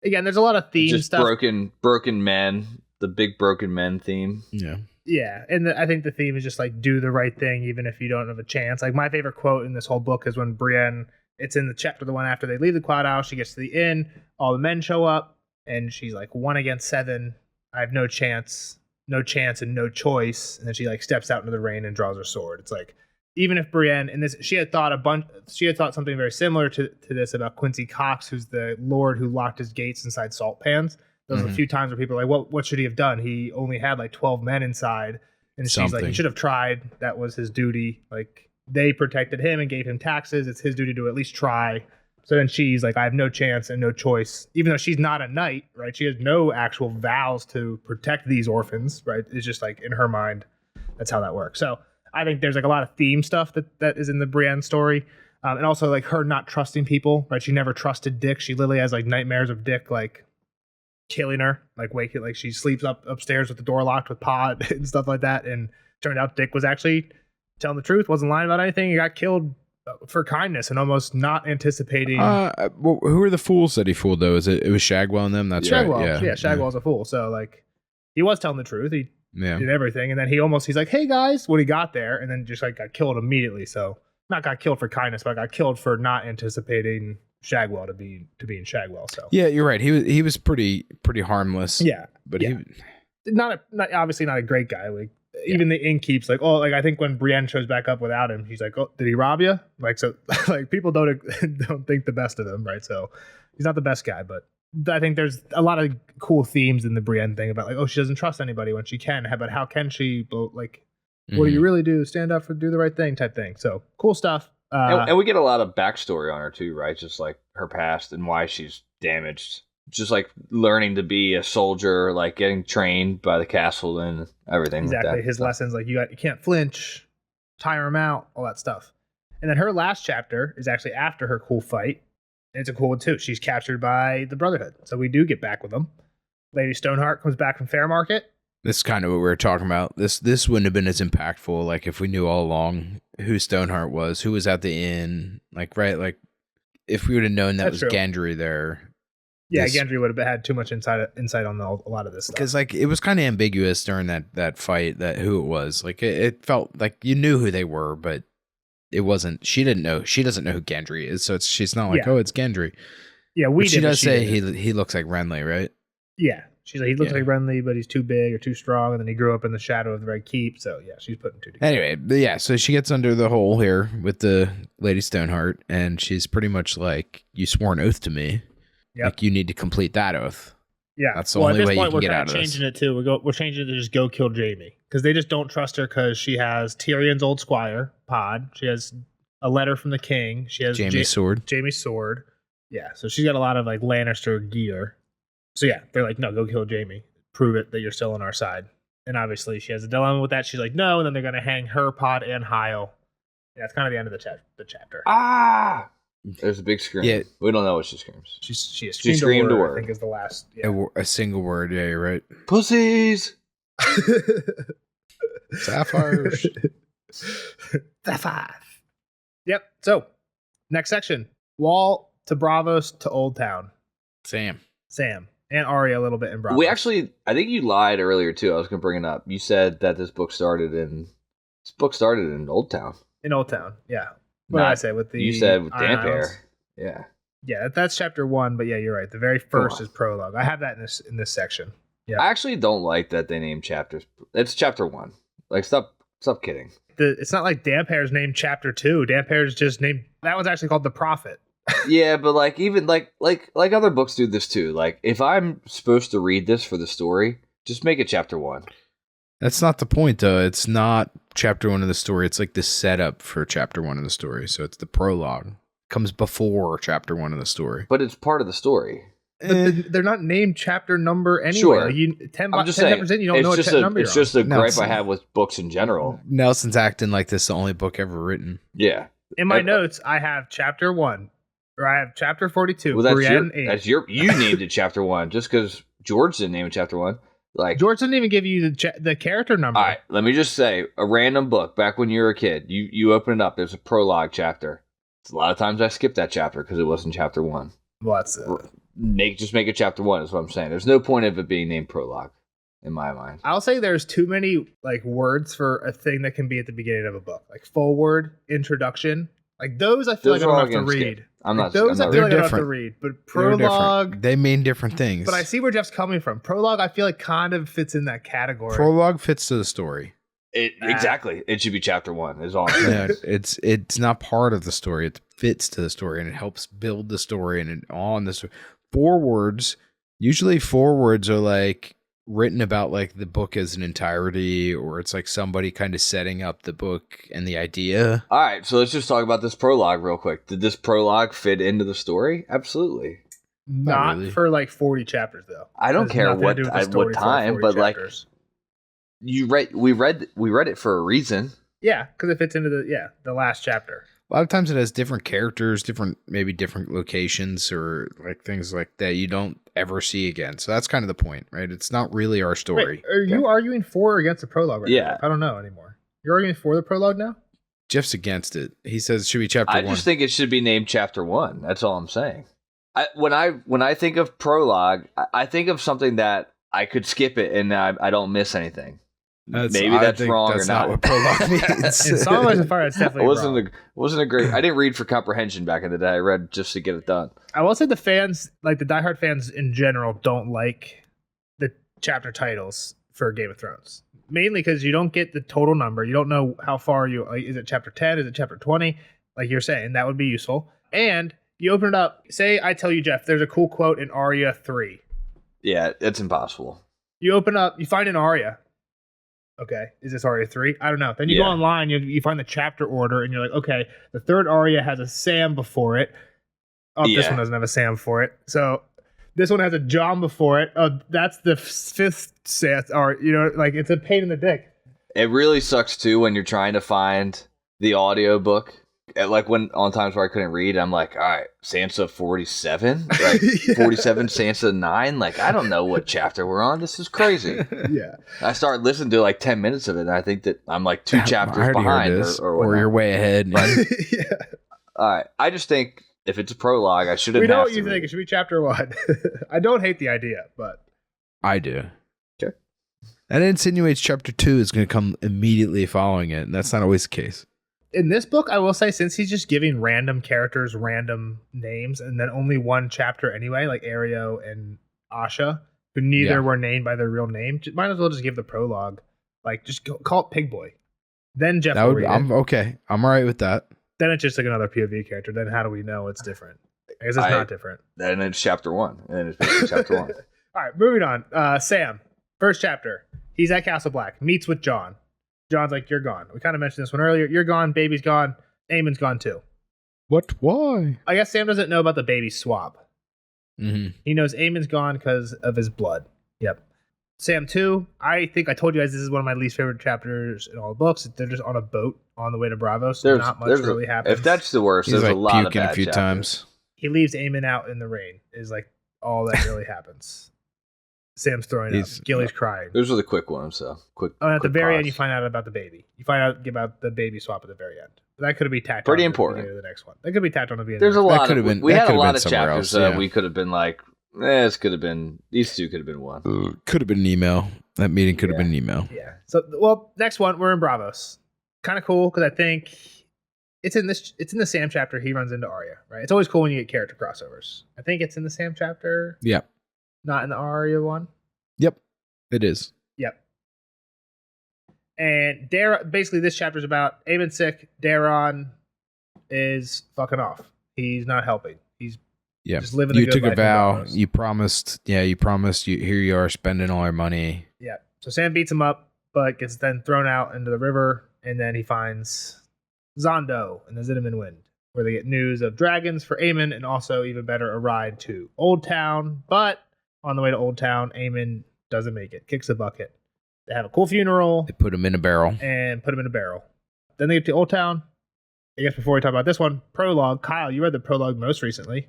Again, there's a lot of theme Just stuff. broken men. The big broken men theme. Yeah. Yeah, and I think the theme is just like do the right thing even if you don't have a chance. Like my favorite quote in this whole book is when Brienne, it's in the chapter, the one after they leave the Quiet Isle, she gets to the inn, all the men show up, and she's like 1 against 7. I have no chance and no choice. And then she like steps out into the rain and draws her sword. It's like, even if Brienne, and this, she had thought something very similar to this about Quincy Cox, who's the lord who locked his gates inside salt pans. There's a few times where people are like, what should he have done? He only had like 12 men inside. And she's like, he should have tried. That was his duty. Like, they protected him and gave him taxes. It's his duty to at least try. So then she's like, I have no chance and no choice. Even though she's not a knight, right? She has no actual vows to protect these orphans, right? It's just like, in her mind, that's how that works. So I think there's like a lot of theme stuff that is in the Brienne story. And also like her not trusting people, right? She never trusted Dick. She literally has like nightmares of Dick, like, killing her, like waking, like she sleeps upstairs with the door locked with Pod and stuff like that. And turned out Dick was actually telling the truth, wasn't lying about anything. He got killed for kindness and almost not anticipating. Well, who are the fools that he fooled though? It was Shagwell and them? That's Shagwell, right. Yeah, Shagwell's a fool. So like he was telling the truth. He Yeah. did everything, and then he's like, "Hey guys," when he got there, and then just like got killed immediately. So not got killed for kindness, but got killed for not anticipating Shagwell to be in Shagwell. So Yeah, you're right. He was pretty harmless. yeah, But yeah. Not obviously not a great guy. Like even the innkeep's like, oh, like I think when Brienne shows back up without him, he's like, oh, did he rob you? Like so, like people don't think the best of him, right? So he's not the best guy, but I think there's a lot of cool themes in the Brienne thing about like, oh, she doesn't trust anybody when she can, but how can she? But like, what do you really do? Stand up for do the right thing type thing. So cool stuff. And we get a lot of backstory on her too, right? Just like her past and why she's damaged. Just like learning to be a soldier, like getting trained by the castle and everything. Exactly. Like that. His lessons, like you can't flinch, tire him out, all that stuff. And then her last chapter is actually after her cool fight. And it's a cool one too. She's captured by the Brotherhood. So we do get back with them. Lady Stoneheart comes back from Fairmarket. This is kind of what we were talking about. This wouldn't have been as impactful, like if we knew all along who Stoneheart was, who was at the inn, like right, like if we would have known that That's was true. Gendry there. Yeah, Gendry would have had too much insight on a lot of this stuff. Because like it was kind of ambiguous during that fight that who it was. Like it felt like you knew who they were, but it wasn't. She didn't know. She doesn't know who Gendry is, so she's not like, oh, it's Gendry. Yeah, she does say he looks like Renly, right? Yeah. She's like, he looks like Renly, but he's too big or too strong, and then he grew up in the shadow of the Red Keep. So yeah, she's putting two together. Anyway, yeah, so she gets under the hole here with the Lady Stoneheart, and she's pretty much like, you swore an oath to me. Yep. Like you need to complete that oath. Yeah, that's the only way you can get out of this. We're changing it too. We're changing it to just go kill Jaime because they just don't trust her because she has Tyrion's old squire Pod. She has a letter from the king. She has Jaime's sword. Jaime's sword. Yeah, so she's got a lot of like Lannister gear. So yeah, they're like, no, go kill Jaime. Prove it that you're still on our side. And obviously she has a dilemma with that. She's like, no, and then they're gonna hang her, Pod, and Hyle. Yeah, that's kind of the end of the chapter. Ah. There's a big scream. Yeah. We don't know what she screams. She screamed a word. I think is the last. Yeah. A single word. Yeah, you're right. Pussies. Sapphires. Sapphires. Yep. So next section: Wall to Bravos to Old Town. Sam, and Arya a little bit in Bravos. I think you lied earlier too. I was going to bring it up. You said that this book started in Old Town. In Old Town, yeah. What did I say with the? You said with Iron Damp Islands? Air. Yeah. Yeah, that's chapter 1. But yeah, you're right. The very first is prologue. I have that in this section. Yeah. I actually don't like that they name chapters. It's chapter 1. Like stop kidding. It's not like Damp Hair's named chapter 2. Damp Hair's just named. That was actually called The Prophet. Yeah, but like even like other books do this too. Like if I'm supposed to read this for the story, just make it chapter 1. That's not the point, though. It's not chapter 1 of the story. It's like the setup for chapter 1 of the story. So it's the prologue. Comes before chapter 1 of the story. But it's part of the story. But they're not named chapter number anyway. Sure. Like 10 I'm just 10 saying, chapters in, you don't know what number it's you're just a gripe Nelson. I have with books in general. Nelson's acting like this is the only book ever written. Yeah. on. In my notes, I have chapter 1, I have chapter 42. Well, Brienne 8. You named it chapter 1 just because George didn't name it chapter 1. Like George didn't even give you the character number. All right, let me just say, a random book back when you were a kid, you open it up. There's a prologue chapter. A lot of times I skip that chapter because it wasn't chapter 1. Well, that's Just make it chapter 1 is what I'm saying. There's no point of it being named prologue in my mind. I'll say there's too many like words for a thing that can be at the beginning of a book, like forward, introduction. Like those, I feel Those like I are all don't have to gonna read. skip. I'm not. Those I feel like I don't have to different. read. But They're different. prologue, They mean different things. but I see where Jeff's coming from. Prologue, I feel like kind of fits in that category. Prologue fits to the story. Exactly. It should be chapter 1 is all I'm saying. Yeah, it's not part of the story. It fits to the story and it helps build the story and on the story. Usually forewords are like written about like the book as an entirety, or it's like somebody kind of setting up the book and the idea. All right, so let's just talk about this prologue real quick. Did this prologue fit into the story? Absolutely. Not really. for like 40 chapters though. I don't care what time, but like chapters. we read it for a reason. Yeah, because it fits into the last chapter. A lot of times it has different characters, maybe different locations, or like things like that you don't ever see again. So that's kind of the point, right? It's not really our story. Wait, are you arguing for or against the prologue right Yeah. now? I don't know anymore. You're arguing for the prologue now? Jeff's against it. He says it should be chapter 1. I just think it should be named chapter 1. That's all I'm saying. When I think of prologue, I think of something that I could skip it and I don't miss anything. Maybe that's wrong that's or not. not what prologue means. In Song of Ice and Fire, it's definitely wrong. wasn't a great. I didn't read for comprehension back in the day. I read just to get it done. I will say the fans, like the diehard fans in general, don't like the chapter titles for Game of Thrones. Mainly because you don't get the total number. You don't know how far is it chapter 10? Is it chapter 20? Like you're saying, that would be useful. And you open it up. Say I tell you, Jeff, there's a cool quote in Arya 3. Yeah, it's impossible. You open up, you find an Arya. Okay, is this Arya 3? I don't know. Then you go online, you find the chapter order, and you're like, okay, the third Arya has a Sam before it. Oh, this one doesn't have a Sam before it. So this one has a John before it. Oh, that's the fifth Sam. Or, like it's a pain in the dick. It really sucks, too, when you're trying to find the audio book. Like when on times where I couldn't read, I'm like, all right, Sansa 47? Like 47, Sansa 9? Like, I don't know what chapter we're on. This is crazy. Yeah. I started listening to like 10 minutes of it, and I think that I'm like 2 chapters behind. Or you're way ahead. Yeah. All right. I just think if it's a prologue, I shouldn't We know have what to you read think. It should be chapter 1. I don't hate the idea, but. I do. Okay. That insinuates chapter 2 is going to come immediately following it, and that's not always the case. In this book, I will say, since he's just giving random characters random names, and then only one chapter anyway, like Arya and Asha, who neither were named by their real name, might as well just give the prologue. Like, just call it Pig Boy. Then Jeff will read it. I'm okay. I'm all right with that. Then it's just like another POV character. Then how do we know it's different? I guess it's not different. Then it's chapter 1. And then it's chapter 1. All right, moving on. Sam, first chapter. He's at Castle Black, meets with Jon. John's like, you're gone. We kind of mentioned this one earlier. You're gone. Baby's gone. Aemon's gone too. What? Why? I guess Sam doesn't know about the baby swap. Mm-hmm. He knows Aemon's gone because of his blood. Yep. Sam 2, I think I told you guys this is one of my least favorite chapters in all the books. They're just on a boat on the way to Bravo, so not much really happens. If that's the worst, He's there's like a lot of puking bad a few chapters. times. He leaves Aemon out in the rain is like all that really happens. Sam's throwing up. Gilly's crying. Those are the quick ones, so quick. Oh, and at the quick very pause. end, you find out about the baby. You find out about the baby swap at the very end. That could be tacked Pretty on important. At the beginning of the next one. That could be tacked on at the beginning. There's a lot of we had a lot of somewhere chapters else, that we could have been like, this could have been these two could have been one. Could have been an email. That meeting could have been an email. Yeah. So, well, next one, we're in Bravos. Kind of cool because I think it's in the Sam chapter. He runs into Arya, right? It's always cool when you get character crossovers. I think it's in the Sam chapter. Yeah. Not in the Arya one. Yep. It is. Yep. And basically this chapter is about Aemon's sick. Daron is fucking off. He's not helping. He's just living a You good took a life in vow. Bravos. You promised. Yeah, you promised. Here you are spending all our money. Yeah. So Sam beats him up, but gets then thrown out into the river, and then he finds Zondo in the Zittiman Wind, where they get news of dragons for Aemon, and also, even better, a ride to Old Town. But on the way to Old Town, Aemon doesn't make it, kicks the bucket. They have a cool funeral. They put him in a barrel. And put him in a barrel. Then they get to Old Town. I guess before we talk about this one, prologue. Kyle, you read the prologue most recently.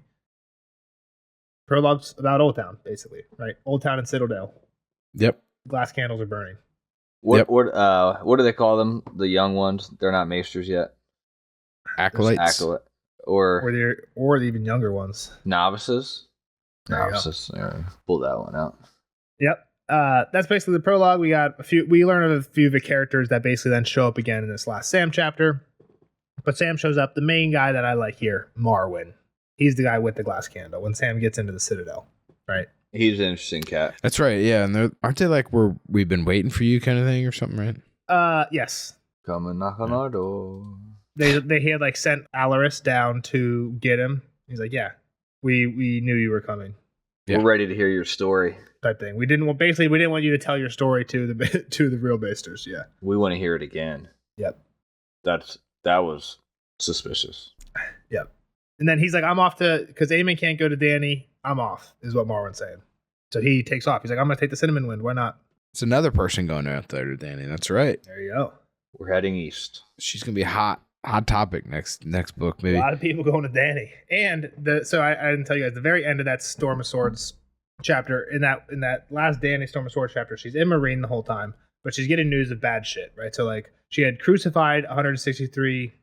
Prologue's about Old Town, basically, right? Old Town and Citadel. Yep. Glass candles are burning. What do they call them? The young ones? They're not maesters yet. Acolytes. Or the even younger ones. Novices. There Pull that one out. Yep. That's basically the prologue. We learn of a few of the characters that basically then show up again in this last Sam chapter. But Sam shows up. The main guy that I like here, Marwyn. He's the guy with the glass candle when Sam gets into the Citadel, right? He's an interesting cat. That's right. Yeah, and aren't they like we've been waiting for you kind of thing or something, right? Yes. Come and knock on our door. They had like sent Alaris down to get him. He's like, yeah, we knew you were coming. Yeah. We're ready to hear your story. Type thing. We didn't want you to tell your story to the real Basters. Yeah. We want to hear it again. Yep. That was suspicious. Yep. And then he's like, I'm off because Aemon can't go to Dany. I'm off, is what Marwyn's saying. So he takes off. He's like, I'm going to take the Cinnamon Wind. Why not? It's another person going out there to Dany. That's right. There you go. We're heading east. She's going to be hot topic next book, maybe. A lot of people going to Dany. And so I didn't tell you guys, the very end of that Storm of Swords chapter, in that last Dany Storm of Swords chapter, she's in Meereen the whole time, but she's getting news of bad shit, right? So like she had crucified 163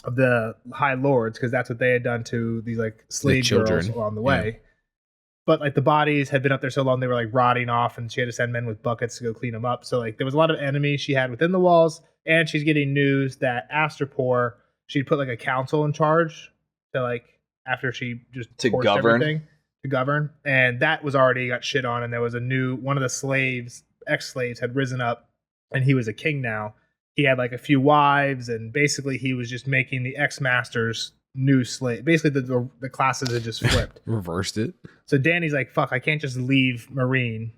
of the High Lords because that's what they had done to these like slave girls along the way. Yeah. But like the bodies had been up there so long they were like rotting off, and she had to send men with buckets to go clean them up. So like there was a lot of enemies she had within the walls, and she's getting news that Astapor, she'd put like a council in charge to like after she just to govern to govern, and that was already got shit on. And there was one of the ex-slaves had risen up, and he was a king now. He had like a few wives, and basically he was just making the ex-masters new slave. Basically the classes had just flipped. Reversed it. So Dany's like, fuck, I can't just leave Meereen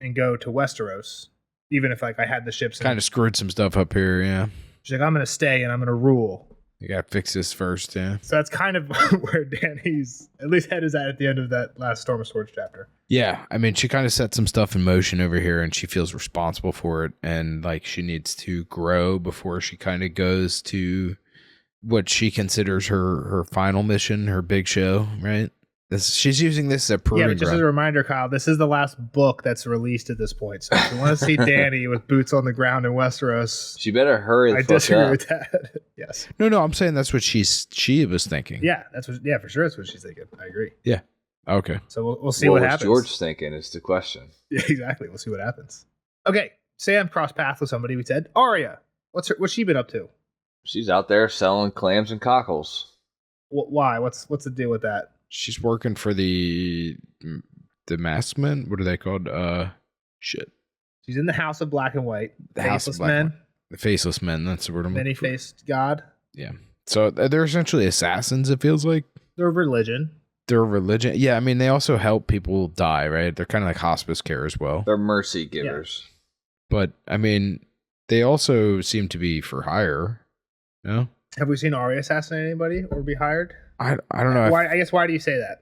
and go to Westeros, even if like I had the ships. Kind of screwed some stuff up here, yeah. She's like, I'm going to stay and I'm going to rule. You got to fix this first, yeah. So that's kind of where Dany's at least head is at the end of that last Storm of Swords chapter. Yeah, I mean, she kind of set some stuff in motion over here, and she feels responsible for it, and like she needs to grow before she kind of goes to what she considers her final mission, her big show, right? She's using this as a proving ground. Just as a reminder, Kyle, this is the last book that's released at this point. So if you want to see Dany with boots on the ground in Westeros, she better hurry the fuck up. I disagree with that. Yes. No, I'm saying that's what she was thinking. Yeah, for sure that's what she's thinking. I agree. Yeah. Okay. So we'll see what happens. George thinking is the question. Yeah, exactly. We'll see what happens. Okay, Sam crossed paths with somebody. We said Arya. What's she been up to? She's out there selling clams and cockles. Why? What's the deal with that? She's working for the masked men. What are they called? Shit. She's in the House of Black and White. The Faceless Men. The Faceless Men. That's the word I'm looking for. Many-faced God. Yeah. So they're essentially assassins, it feels like. They're religion. Yeah, I mean, they also help people die, right? They're kind of like hospice care as well. They're mercy givers. Yeah. But, I mean, they also seem to be for hire. No? Have we seen Arya assassinate anybody or be hired? I don't know. Why do you say that?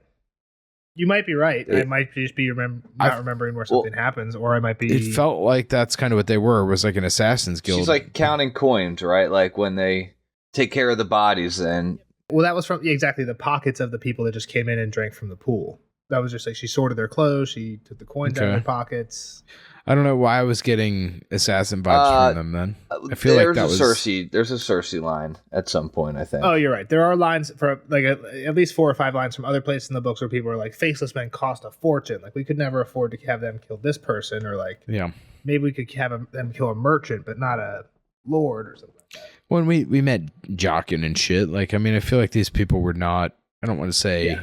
You might be right. I might just be not remembering where something happens, or I might be. It felt like that's kind of what they were. Was like an assassin's guild. She's like counting coins, right? Like when they take care of the bodies. And well, that was from exactly the pockets of the people that just came in and drank from the pool. That was just like she sorted their clothes. She took the coins out of their pockets. I don't know why I was getting assassin vibes from them then. I feel like that was there's a Cersei line at some point, I think. Oh, you're right. There are lines for like at least 4 or 5 lines from other places in the books where people are like, faceless men cost a fortune. Like we could never afford to have them kill this person, or like maybe we could have them kill a merchant, but not a lord or something like that. When we met Jockin and shit, like I mean, I feel like these people were not. I don't want to say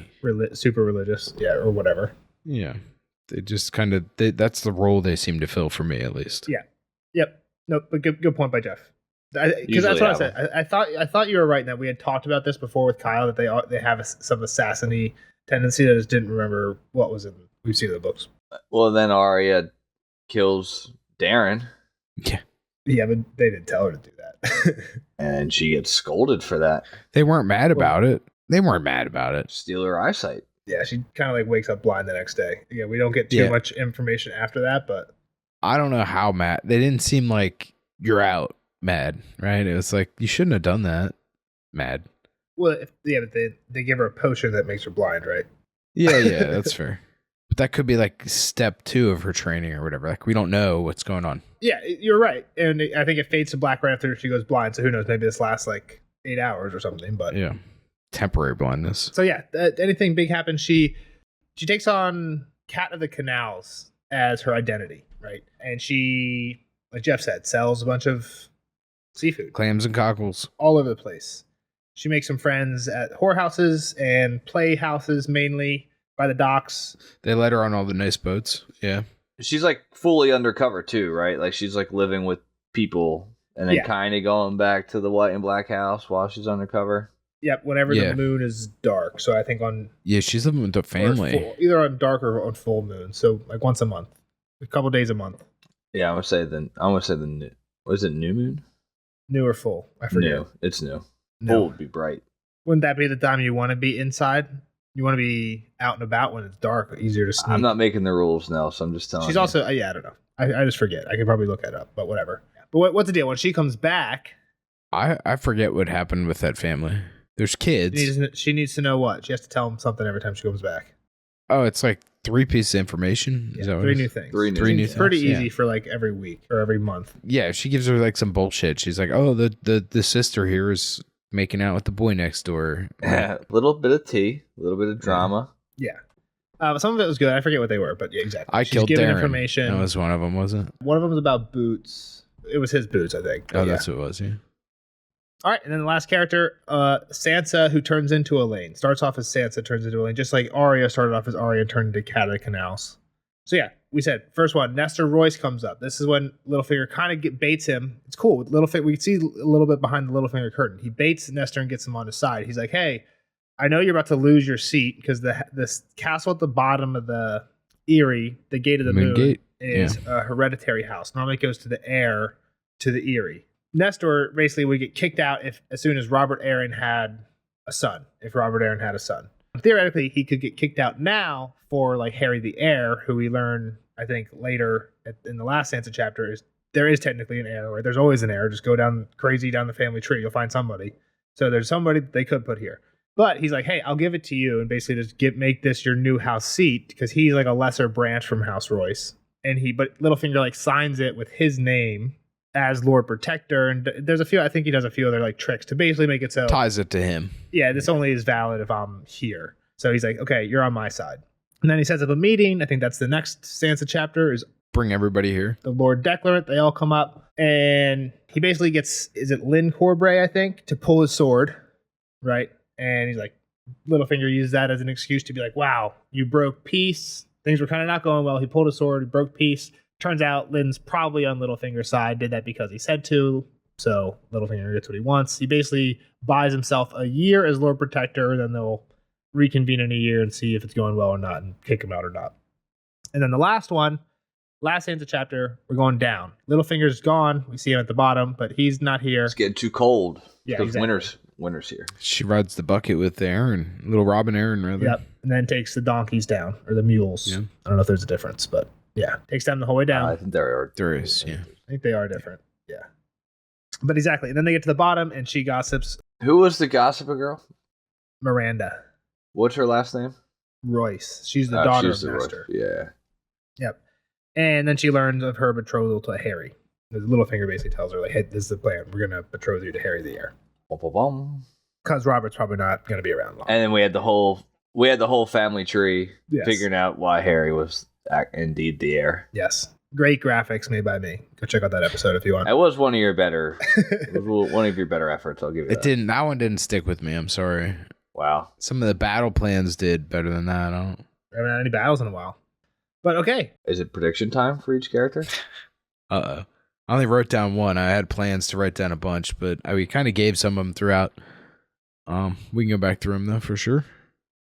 super religious, or whatever. Yeah. They just kind of that's the role they seem to fill for me, at least. Yeah. Yep. No, but good point by Jeff. Because that's what I said. I thought you were right in that we had talked about this before with Kyle, that they have some assassin-y tendency. I just didn't remember what was in we've seen in the books. Well, then Arya kills Darren. Yeah. Yeah, but they didn't tell her to do that. And she gets scolded for that. They weren't mad about it. Steal her eyesight. Yeah, she kind of like wakes up blind the next day. Yeah, we don't get too much information after that, but I don't know how mad. They didn't seem like you're out mad, right? It was like you shouldn't have done that. Mad. Well, but they give her a potion that makes her blind, right? Yeah, that's fair. But that could be like step 2 of her training or whatever. Like we don't know what's going on. Yeah, you're right. And I think it fades to black right after she goes blind. So who knows? Maybe this lasts like 8 hours or something. But yeah, temporary blindness. So yeah, anything big happens. She takes on Cat of the Canals as her identity, right? And she, like Jeff said, sells a bunch of seafood, clams and cockles all over the place. She makes some friends at whorehouses and playhouses, mainly by the docks. They let her on all the nice boats. Yeah. She's like fully undercover too, right? Like she's like living with people and then kind of going back to the white and black house while she's undercover. Yep, whenever the moon is dark. So I think on... Yeah, she's living with the family. Either on dark or on full moon. So like once a month. A couple days a month. Yeah, I'm gonna say the new... Was it new moon? New or full? I forget. New. It's new. No. Full would be bright. Wouldn't that be the time you want to be inside? You want to be out and about when it's dark, easier to sneak. I'm not making the rules now, so I'm just telling She's you. also... I don't know. I just forget. I could probably look that up, but whatever. But what's the deal? When she comes back... I forget what happened with that family. There's kids. She needs to know what? She has to tell them something every time she comes back. Oh, it's like 3 pieces of information. Yeah, 3 new things. 3 new things. Pretty easy for like every week or every month. Yeah, she gives her like some bullshit. She's like, oh, the sister here is making out with the boy next door. A little bit of tea, a little bit of drama. Yeah. Some of it was good. I forget what they were, but yeah, exactly. She's killed Darren. Information. That was one of them, wasn't it? One of them was about boots. It was his boots, I think. Oh, that's what it was, yeah. All right, and then the last character, Sansa, who turns into Elaine. Starts off as Sansa, turns into Elaine, just like Arya started off as Arya and turned into Cat of the Canals. So yeah, we said, first one, Nestor Royce comes up. This is when Littlefinger kind of baits him. It's cool. Littlefinger, we can see a little bit behind the Littlefinger curtain. He baits Nestor and gets him on his side. He's like, hey, I know you're about to lose your seat because this castle at the bottom of the Eyrie, the Gate of the Moon, Gate. is a hereditary house. Normally it goes to the heir to the Eyrie. Nestor basically would get kicked out as soon as Robert Arryn had a son. If Robert Arryn had a son, theoretically he could get kicked out now for like Harry the heir, who we learn I think later in the last Sansa chapter there is technically an heir, or there's always an heir. Just go down crazy down the family tree, you'll find somebody. So there's somebody that they could put here. But he's like, hey, I'll give it to you, and basically just make this your new house seat because he's like a lesser branch from House Royce, but Littlefinger like signs it with his name as Lord Protector, and there's a few. I think he does a few other like tricks to basically make it so ties it to him. Yeah, this only is valid if I'm here. So he's like, okay, you're on my side. And then he sets up a meeting. I think that's the next Sansa chapter. Is bring everybody here. The Lord Declarant. They all come up, and he basically gets Lynn Corbray, I think, to pull his sword, right? And he's like, Littlefinger used that as an excuse to be like, wow, you broke peace. Things were kind of not going well. He pulled his sword, he broke peace. Turns out Lynn's probably on Littlefinger's side, did that because he said to, so Littlefinger gets what he wants. He basically buys himself a year as Lord Protector, then they'll reconvene in a year and see if it's going well or not and kick him out or not. And then the last Sansa chapter, we're going down. Littlefinger's gone. We see him at the bottom, but he's not here. It's getting too cold. Yeah, because exactly. Winter's here. She rides the bucket with Aaron, little Robin Aaron, rather. Yep, and then takes the donkeys down, or the mules. Yeah. I don't know if there's a difference, but yeah, takes them the whole way down. I think there is, yeah. I think they are different, yeah. But exactly, and then they get to the bottom, and she gossips. Who was the gossiping girl? Miranda. What's her last name? Royce. She's the daughter of Nestor. Yeah. Yep. And then she learns of her betrothal to Harry. The Littlefinger basically tells her, like, hey, this is the plan. We're going to betroth you to Harry the heir. Because Robert's probably not going to be around long. And then we had the whole family tree figuring out why Harry was indeed the heir. Yes. Great graphics made by me. Go check out that episode if you want. It was one of your better efforts. I'll give you that. That one didn't stick with me. I'm sorry. Wow. Some of the battle plans did better than that. I haven't had any battles in a while. But okay. Is it prediction time for each character? I only wrote down one. I had plans to write down a bunch, but we kind of gave some of them throughout. We can go back through them though for sure.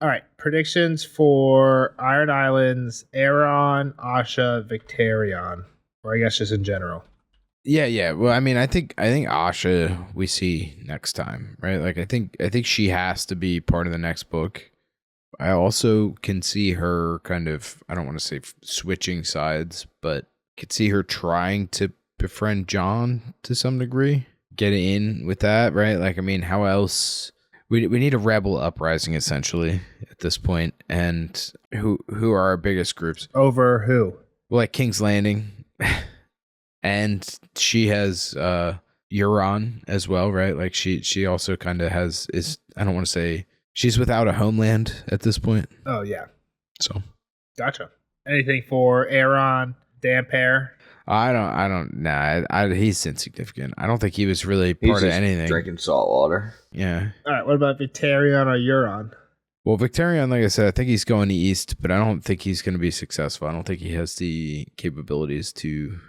All right, predictions for Iron Islands, Aeron, Asha, Victarion, or I guess just in general. Yeah. Well, I mean, I think Asha we see next time, right? Like, I think she has to be part of the next book. I also can see her kind of, I don't want to say switching sides, but could see her trying to befriend Jon to some degree, get in with that, right? Like, I mean, how else? We need a rebel uprising essentially at this point, and who are our biggest groups? Over who? Well, like King's Landing, and she has Euron as well, right? Like she also kind of is I don't want to say she's without a homeland at this point. Oh yeah. So Gotcha. Anything for Aeron, Dampere? I don't. Nah, he's insignificant. I don't think he was really part of anything. Drinking salt water. Yeah. All right. What about Victarion or Euron? Well, Victarion, like I said, I think he's going east, but I don't think he's going to be successful. I don't think he has the capabilities to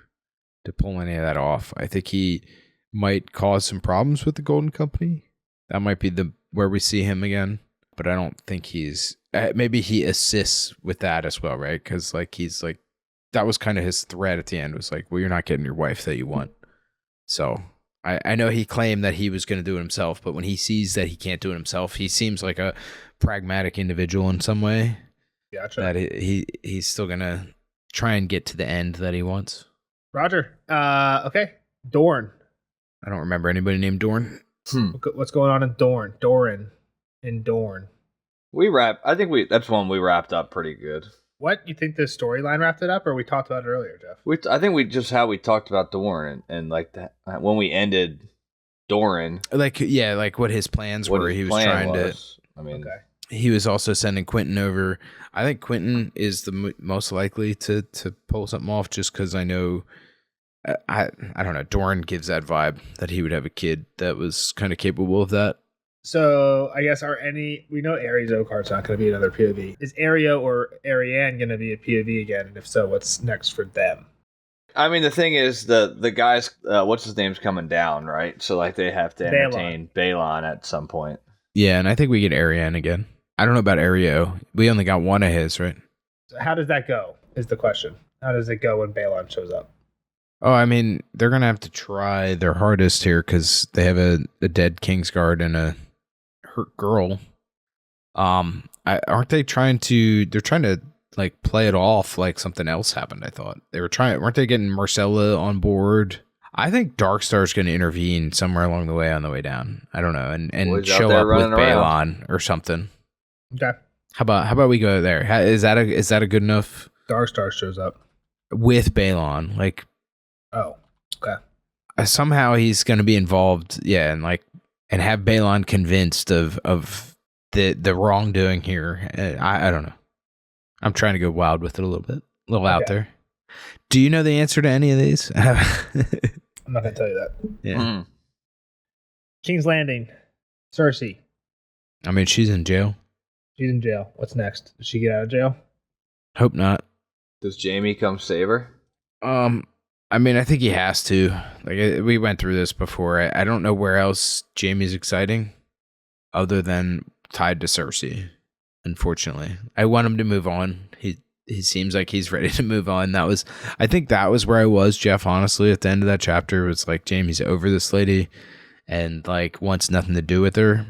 pull any of that off. I think he might cause some problems with the Golden Company. That might be where we see him again, but I don't think he's. Maybe he assists with that as well, right? Because like he's like. That was kind of his threat at the end. Was like, well, you're not getting your wife that you want. So I know he claimed that he was going to do it himself, but when he sees that he can't do it himself, he seems like a pragmatic individual in some way. Gotcha. That he's still going to try and get to the end that he wants. Roger. Okay. Dorne. I don't remember anybody named Dorne. What's going on in Dorne? Dorne. I think that's one we wrapped up pretty good. What? You think the storyline wrapped it up, or we talked about it earlier, Jeff? I think we talked about Dorne and like that when we ended Dorne. Like what his plans were. He was trying to. I mean, okay. He was also sending Quentin over. I think Quentin is the most likely to pull something off, just because I know. I don't know. Dorne gives that vibe that he would have a kid that was kind of capable of that. So I guess we know Arya Zokar's not going to be another POV. Is Arya or Arianne going to be a POV again? And if so, what's next for them? I mean, the thing is the guys, what's his name's coming down, right? So like they have to entertain Balon at some point. Yeah, and I think we get Arianne again. I don't know about Arya. We only got one of his, right? So how does that go? Is the question. How does it go when Balon shows up? Oh, I mean, they're gonna have to try their hardest here because they have a dead Kingsguard and a hurt girl. Aren't they trying to? They're trying to like play it off like something else happened. I thought they were trying. Weren't they getting Marcella on board? I think Darkstar's going to intervene somewhere along the way on the way down. I don't know, and show up with Balon or something. Okay. How about we go there? Is that a good enough? Darkstar shows up with Balon, like. Oh, okay. Somehow he's going to be involved, yeah, and have Balon convinced of the wrongdoing here. I don't know. I'm trying to go wild with it a little out there. Do you know the answer to any of these? I'm not going to tell you that. Yeah. Mm. King's Landing. Cersei. I mean, she's in jail. She's in jail. What's next? Does she get out of jail? Hope not. Does Jaime come save her? I mean, I think he has to. Like, we went through this before. I don't know where else Jaime's exciting other than tied to Cersei, unfortunately. I want him to move on. He seems like he's ready to move on. I think that was where I was, Jeff, honestly, at the end of that chapter. It was like Jaime's over this lady and like wants nothing to do with her.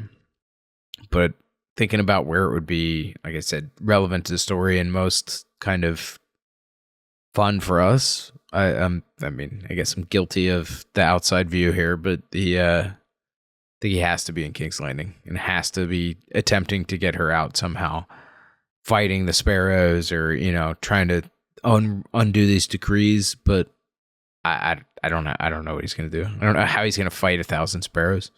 But thinking about where it would be, like I said, relevant to the story and most kind of fun for us. I mean, I guess I'm guilty of the outside view here, but I think he has to be in King's Landing and has to be attempting to get her out somehow, fighting the Sparrows or trying to undo these decrees. But I don't know. I don't know what he's gonna do. I don't know how he's gonna fight 1,000 Sparrows.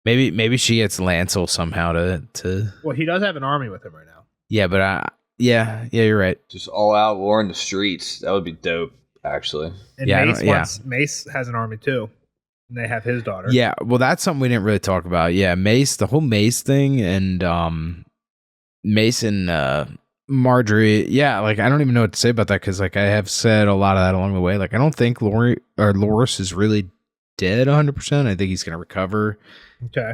Maybe she gets Lancel somehow to. Well, he does have an army with him right now. Yeah, but yeah, you're right. Just all out war in the streets. That would be dope. Actually, and Mace has an army too, and they have his daughter. Yeah, well, that's something we didn't really talk about. Yeah, Mace, the whole Mace thing, and Mace and Marjorie. Yeah, like I don't even know what to say about that because like I have said a lot of that along the way. Like I don't think Loras is really dead 100%. I think he's gonna recover. Okay.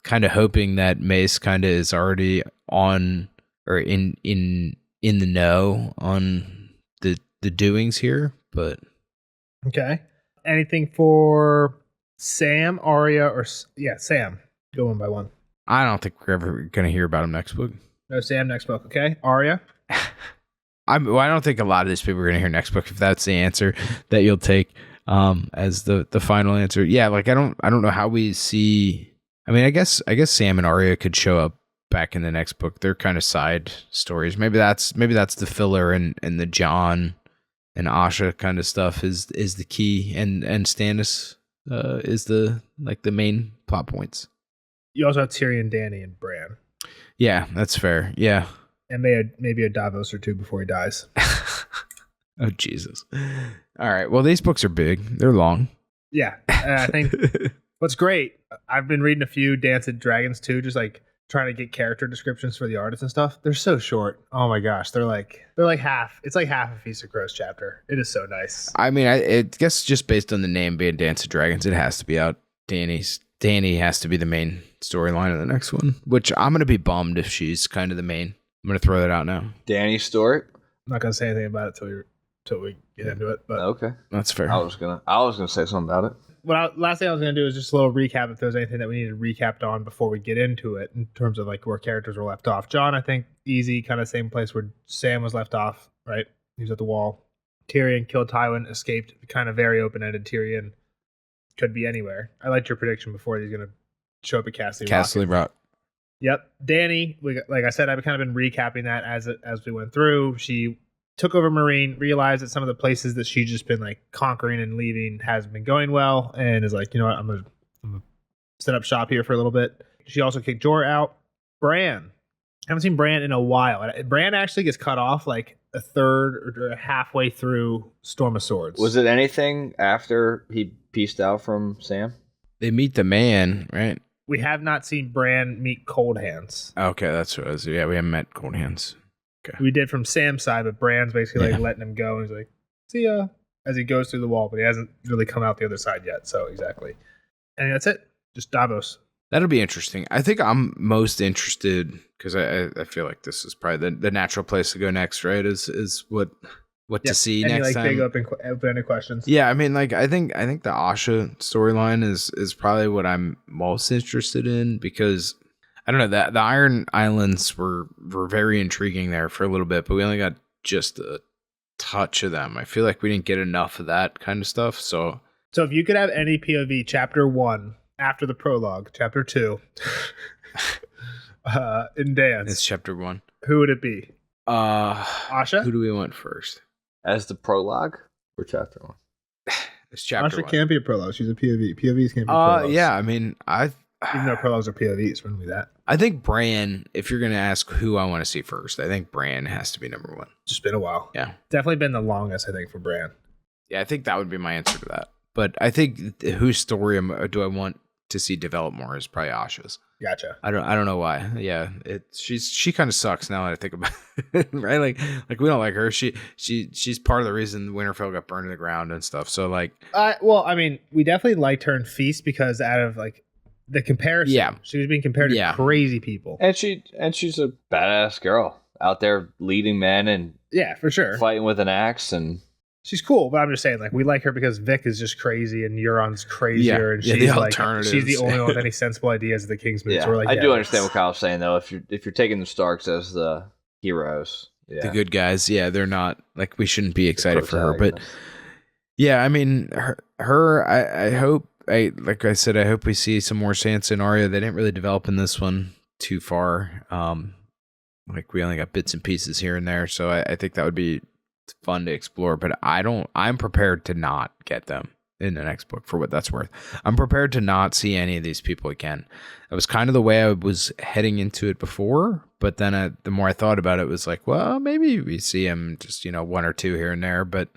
Kind of hoping that Mace kind of is already on or in the know on the doings here. But okay, anything for Sam, Arya, or Sam? Go one by one. I don't think we're ever going to hear about him next book. No Sam next book. Okay, Arya. I don't think a lot of these people are going to hear next book. If that's the answer that you'll take as the final answer, yeah. Like I don't know how we see I mean, I guess Sam and Arya could show up back in the next book. They're kind of side stories. Maybe that's the filler, and the Jon and Asha kind of stuff is the key, and Stannis is the main plot points. You also have Tyrion, Dany, and Bran. Yeah, that's fair. Yeah. And maybe a Davos or two before he dies. Oh, Jesus. All right. Well, these books are big. They're long. Yeah. I think what's great, I've been reading a few Dance of Dragons too, just like trying to get character descriptions for the artists and stuff. They're so short. Oh my gosh. They're like half. It's like half a Feast of Crows chapter. It is so nice. I mean, I guess just based on the name being Dance of Dragons, it has to be out. Dany has to be the main storyline of the next one, which I'm going to be bummed if she's kind of the main. I'm going to throw that out now. Dany's story? I'm not going to say anything about it till we get into it. But okay. That's fair. I was gonna say something about it. Last thing I was going to do is just a little recap if there's anything that we needed recapped on before we get into it in terms of like where characters were left off. Jon, I think, easy, kind of same place where Sam was left off, right? He was at the wall. Tyrion killed Tywin, escaped, kind of very open-ended. Tyrion could be anywhere. I liked your prediction before he's going to show up at Castle Rock. Yep. Dany, like I said, I've kind of been recapping that as we went through. She took over Marine, realized that some of the places that she's just been like conquering and leaving hasn't been going well, and is like, you know what, I'm gonna set up shop here for a little bit. She also kicked Jorah out. Bran, haven't seen Bran in a while. Bran actually gets cut off like a third or halfway through Storm of Swords. Was it anything after he pieced out from Sam? They meet the man, right? We have not seen Bran meet Cold Hands. Okay, that's what it was. Yeah, we haven't met Cold Hands. Okay. We did from Sam's side, but Bran's basically like letting him go. And he's like, see ya, as he goes through the wall, but he hasn't really come out the other side yet. So exactly. And that's it. Just Davos. That'll be interesting. I think I'm most interested because I feel like this is probably the natural place to go next, right? Is what to see any, next like, time. Big open-ended questions. Yeah, I mean, like I think the Asha storyline is probably what I'm most interested in because I don't know that the Iron Islands were very intriguing there for a little bit, but we only got just a touch of them. I feel like we didn't get enough of that kind of stuff. So if you could have any POV, chapter 1 after the prologue, chapter 2 in Dance, it's chapter 1. Who would it be? Asha. Who do we want first? As the prologue or chapter 1? It's chapter Asha 1. can't be a prologue. She's a POV. POVs can't be prologues. Yeah, I mean, even though prologues are POVs, wouldn't be that. I think Brienne, if you're going to ask who I want to see first, I think Brienne has to be number 1. Just been a while. Yeah. Definitely been the longest, I think, for Bran. Yeah, I think that would be my answer to that. But I think whose story do I want to see develop more is probably Asha's. Gotcha. I don't know why. Yeah, she kind of sucks now that I think about it, right? Like we don't like her. She's part of the reason Winterfell got burned to the ground and stuff. So like, well, I mean, we definitely liked her in Feast because out of like the comparison, she was being compared to crazy people, and she's a badass girl out there leading men and for sure fighting with an axe and. She's cool, but I'm just saying, like, we like her because Vic is just crazy and Euron's crazier, and she's like, she's the only one with any sensible ideas of the Kingsmen. Yeah, so we're like, I do understand what Kyle's saying though. If you're taking the Starks as the heroes, the good guys, they're not like we shouldn't be excited for her, but I mean, her, I hope, like I said, I hope we see some more Sansa and Arya. They didn't really develop in this one too far. Like we only got bits and pieces here and there, so I think that would be fun to explore, but I'm prepared to not get them in the next book for what that's worth. I'm prepared to not see any of these people again. That was kind of the way I was heading into it before, but then the more I thought about it, was like, well, maybe we see them just, one or two here and there, but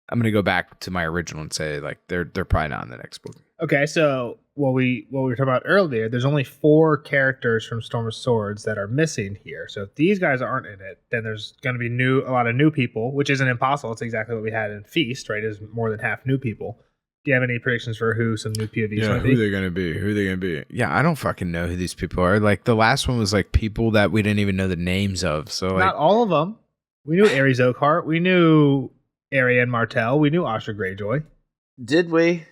I'm going to go back to my original and say like they're probably not in the next book. Okay, so what we were talking about earlier, there's only 4 characters from Storm of Swords that are missing here. So if these guys aren't in it, then there's going to be a lot of new people, which isn't impossible. It's exactly what we had in Feast, right? Is more than half new people. Do you have any predictions for who some new POVs might be? Who they're going to be? Yeah, I don't fucking know who these people are. Like the last one was like people that we didn't even know the names of. So like, not all of them. We knew Aerys Oakhart. We knew Arya and Martell. We knew Asha Greyjoy. Did we?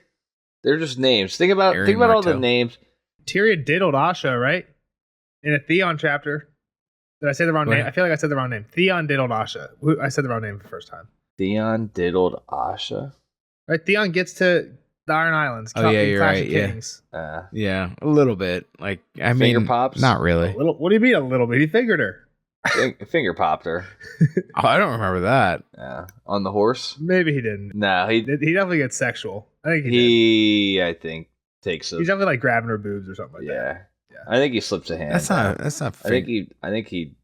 They're just names. Think about all the names. Tyrion diddled Asha, right? In a Theon chapter. Did I say the wrong name? I feel like I said the wrong name. Theon diddled Asha. I said the wrong name the first time. Theon diddled Asha? Right? Theon gets to The Iron Islands. Oh, yeah, you're Clash right, of yeah. Kings. Yeah, a little bit. Like, I Finger mean, pops? not really. A little, what do you mean a little bit? He fingered her. Finger popped her. Oh, I don't remember that. Yeah. On the horse? Maybe he didn't. No, he definitely gets sexual. I think I think takes a he's definitely like grabbing her boobs or something like that. yeah. Yeah. I think he slips a hand. That's not. I think he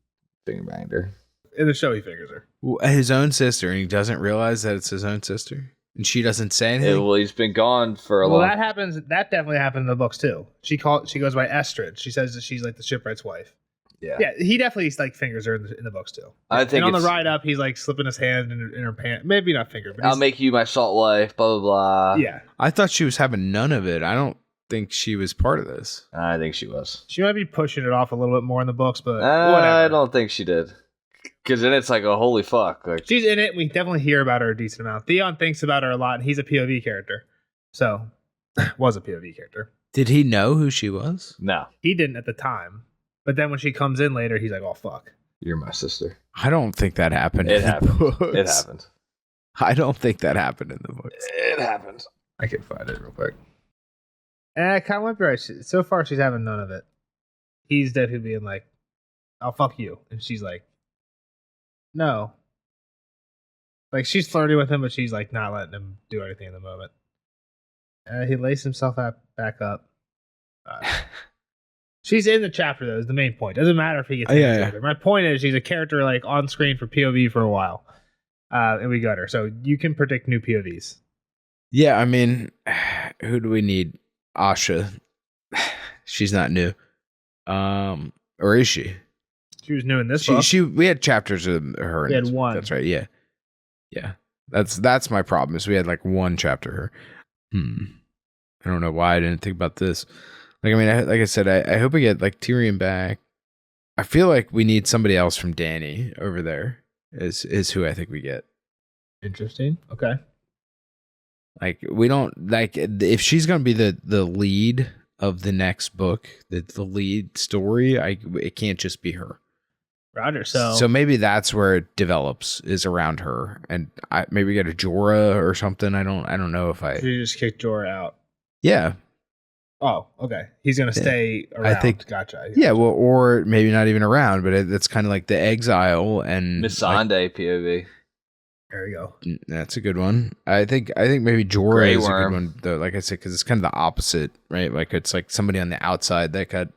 finger banged her. In the show, he fingers her. His own sister, and he doesn't realize that it's his own sister, and she doesn't say anything. Well, he's been gone for a Well, long. that happens. That definitely happened in the books too. She goes by Estrid. She says that she's like the shipwright's wife. Yeah. Yeah, he definitely like fingers her in the books too. I think and on the ride up, he's like slipping his hand in her pants. Maybe not finger, but I'll make you my salt wife. Blah blah blah. Yeah, I thought she was having none of it. I don't think she was part of this. I think she was. she might be pushing it off a little bit more in the books, but I whatever. don't think she did. Because then it's like a holy fuck. Like She's in it. We definitely hear about her a decent amount. Theon thinks about her a lot, and he's a POV character. So, was a POV character. Did he know who she was? no, He didn't at the time, but then when she comes in later, he's like, "Oh fuck." you're my sister. I don't think that happened. It in the happened. books. It happened. I don't think that happened in the books. It happened. I can find it real quick. I kind of went through it. So far, she's having none of it. He's definitely being like, "I'll fuck you," and she's like, "No." Like she's flirting with him, but she's like not letting him do anything in the moment. He lays himself back up. She's in the chapter though. Is the main point. Doesn't matter if he gets in the chapter. My point is she's a character like on screen for POV for a while, and we got her. So you can predict new POVs. Yeah, I mean, who do we need? Asha. She's not new. Or is she? She was new in this book. We had chapters of her. We had one. That's right. Yeah. Yeah. That's my problem. Is we had like one chapter of her. I don't know why I didn't think about this. Like, I mean, like I said, I hope we get like Tyrion back. I feel like we need somebody else from Dany over there. Is who I think we get. Interesting. Okay. Like, we don't like if she's gonna be the lead of the next book, the lead story. It can't just be her. Roger. So maybe that's where it develops, is around her, and maybe get a Jorah or something. I don't know if you just kicked Jorah out. Yeah. Oh, okay. He's gonna stay around. I think. Gotcha. Yeah. Well, or maybe not even around, but it's kind of like the exile and Missandei POV. There you go. That's a good one. I think maybe Jorah Grey is a Worm. good one though. Like I said, because it's kind of the opposite, right? Like it's like somebody on the outside that got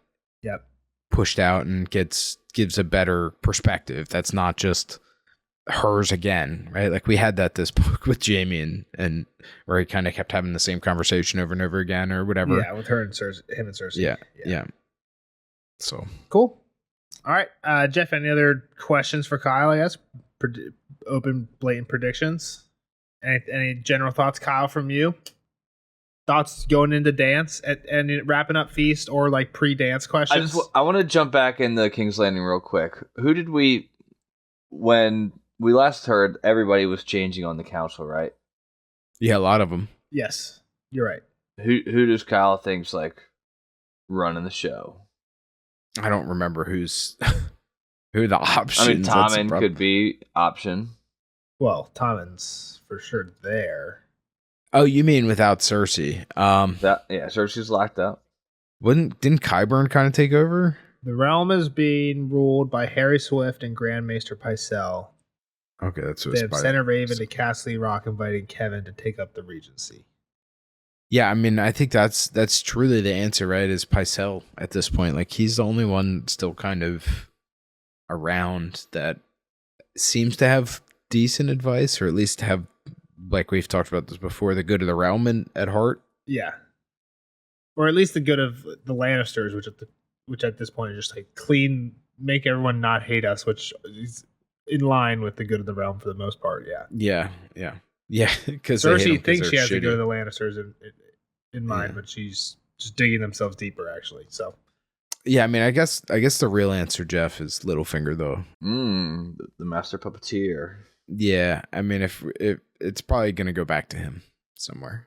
pushed out and gives a better perspective. That's not just hers again, right? Like we had that this book with Jaime and where he kind of kept having the same conversation over and over again or whatever. Yeah, with her and him and Cersei. Yeah. So cool. All right, Jeff. Any other questions for Kyle? I guess open, blatant predictions. Any general thoughts, Kyle, from you? Thoughts going into dance and wrapping up feast or like pre-dance questions? I want to jump back in the King's Landing real quick. Who did when we last heard, everybody was changing on the council, right? yeah, a lot of them. Yes, you're right. Who does Kyle think's like running the show? I don't remember who the options. I mean, Tommen could be option. Well, Tommen's for sure there. Oh, you mean without Cersei? Cersei's locked up. Didn't Qyburn kind of take over? The realm is being ruled by Harry Swift and Grand Maester Pycelle. Okay, that's what They have sent a raven to Castle Rock, inviting Kevin to take up the regency. Yeah, I mean, I think that's truly the answer, right? Is Pycelle at this point? Like he's the only one still kind of around that seems to have decent advice, or at least have, like we've talked about this before, the good of the realm at heart. Yeah, or at least the good of the Lannisters, which at this point is just like clean, make everyone not hate us, which is in line with the good of the realm for the most part. Yeah. Because Cersei thinks she has the good of the Lannisters in mind, but she's just digging themselves deeper, actually. So. Yeah, I mean, I guess the real answer, Jeff, is Littlefinger, though. The master puppeteer. Yeah, I mean, if it's probably going to go back to him somewhere.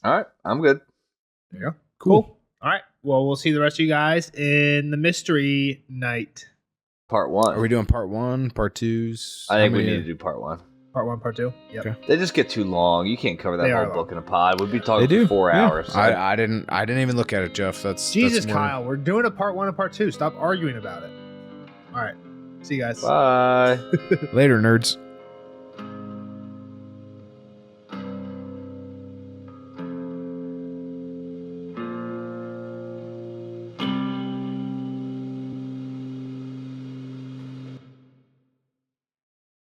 All right, I'm good. There you go. Cool. All right. Well, we'll see the rest of you guys in the mystery night. Part 1. Are we doing part 1, part 2s? I think we need to do part 1. Part 1, Part 2. Yep. Okay. They just get too long. You can't cover that They whole are book in a pod. We'd be talking They do. for 4 Yeah. hours. So. I didn't even look at it, Jeff. Jesus, that's more... Kyle, we're doing a Part 1 and Part 2. Stop arguing about it. All right. See you guys. Bye. Later, nerds.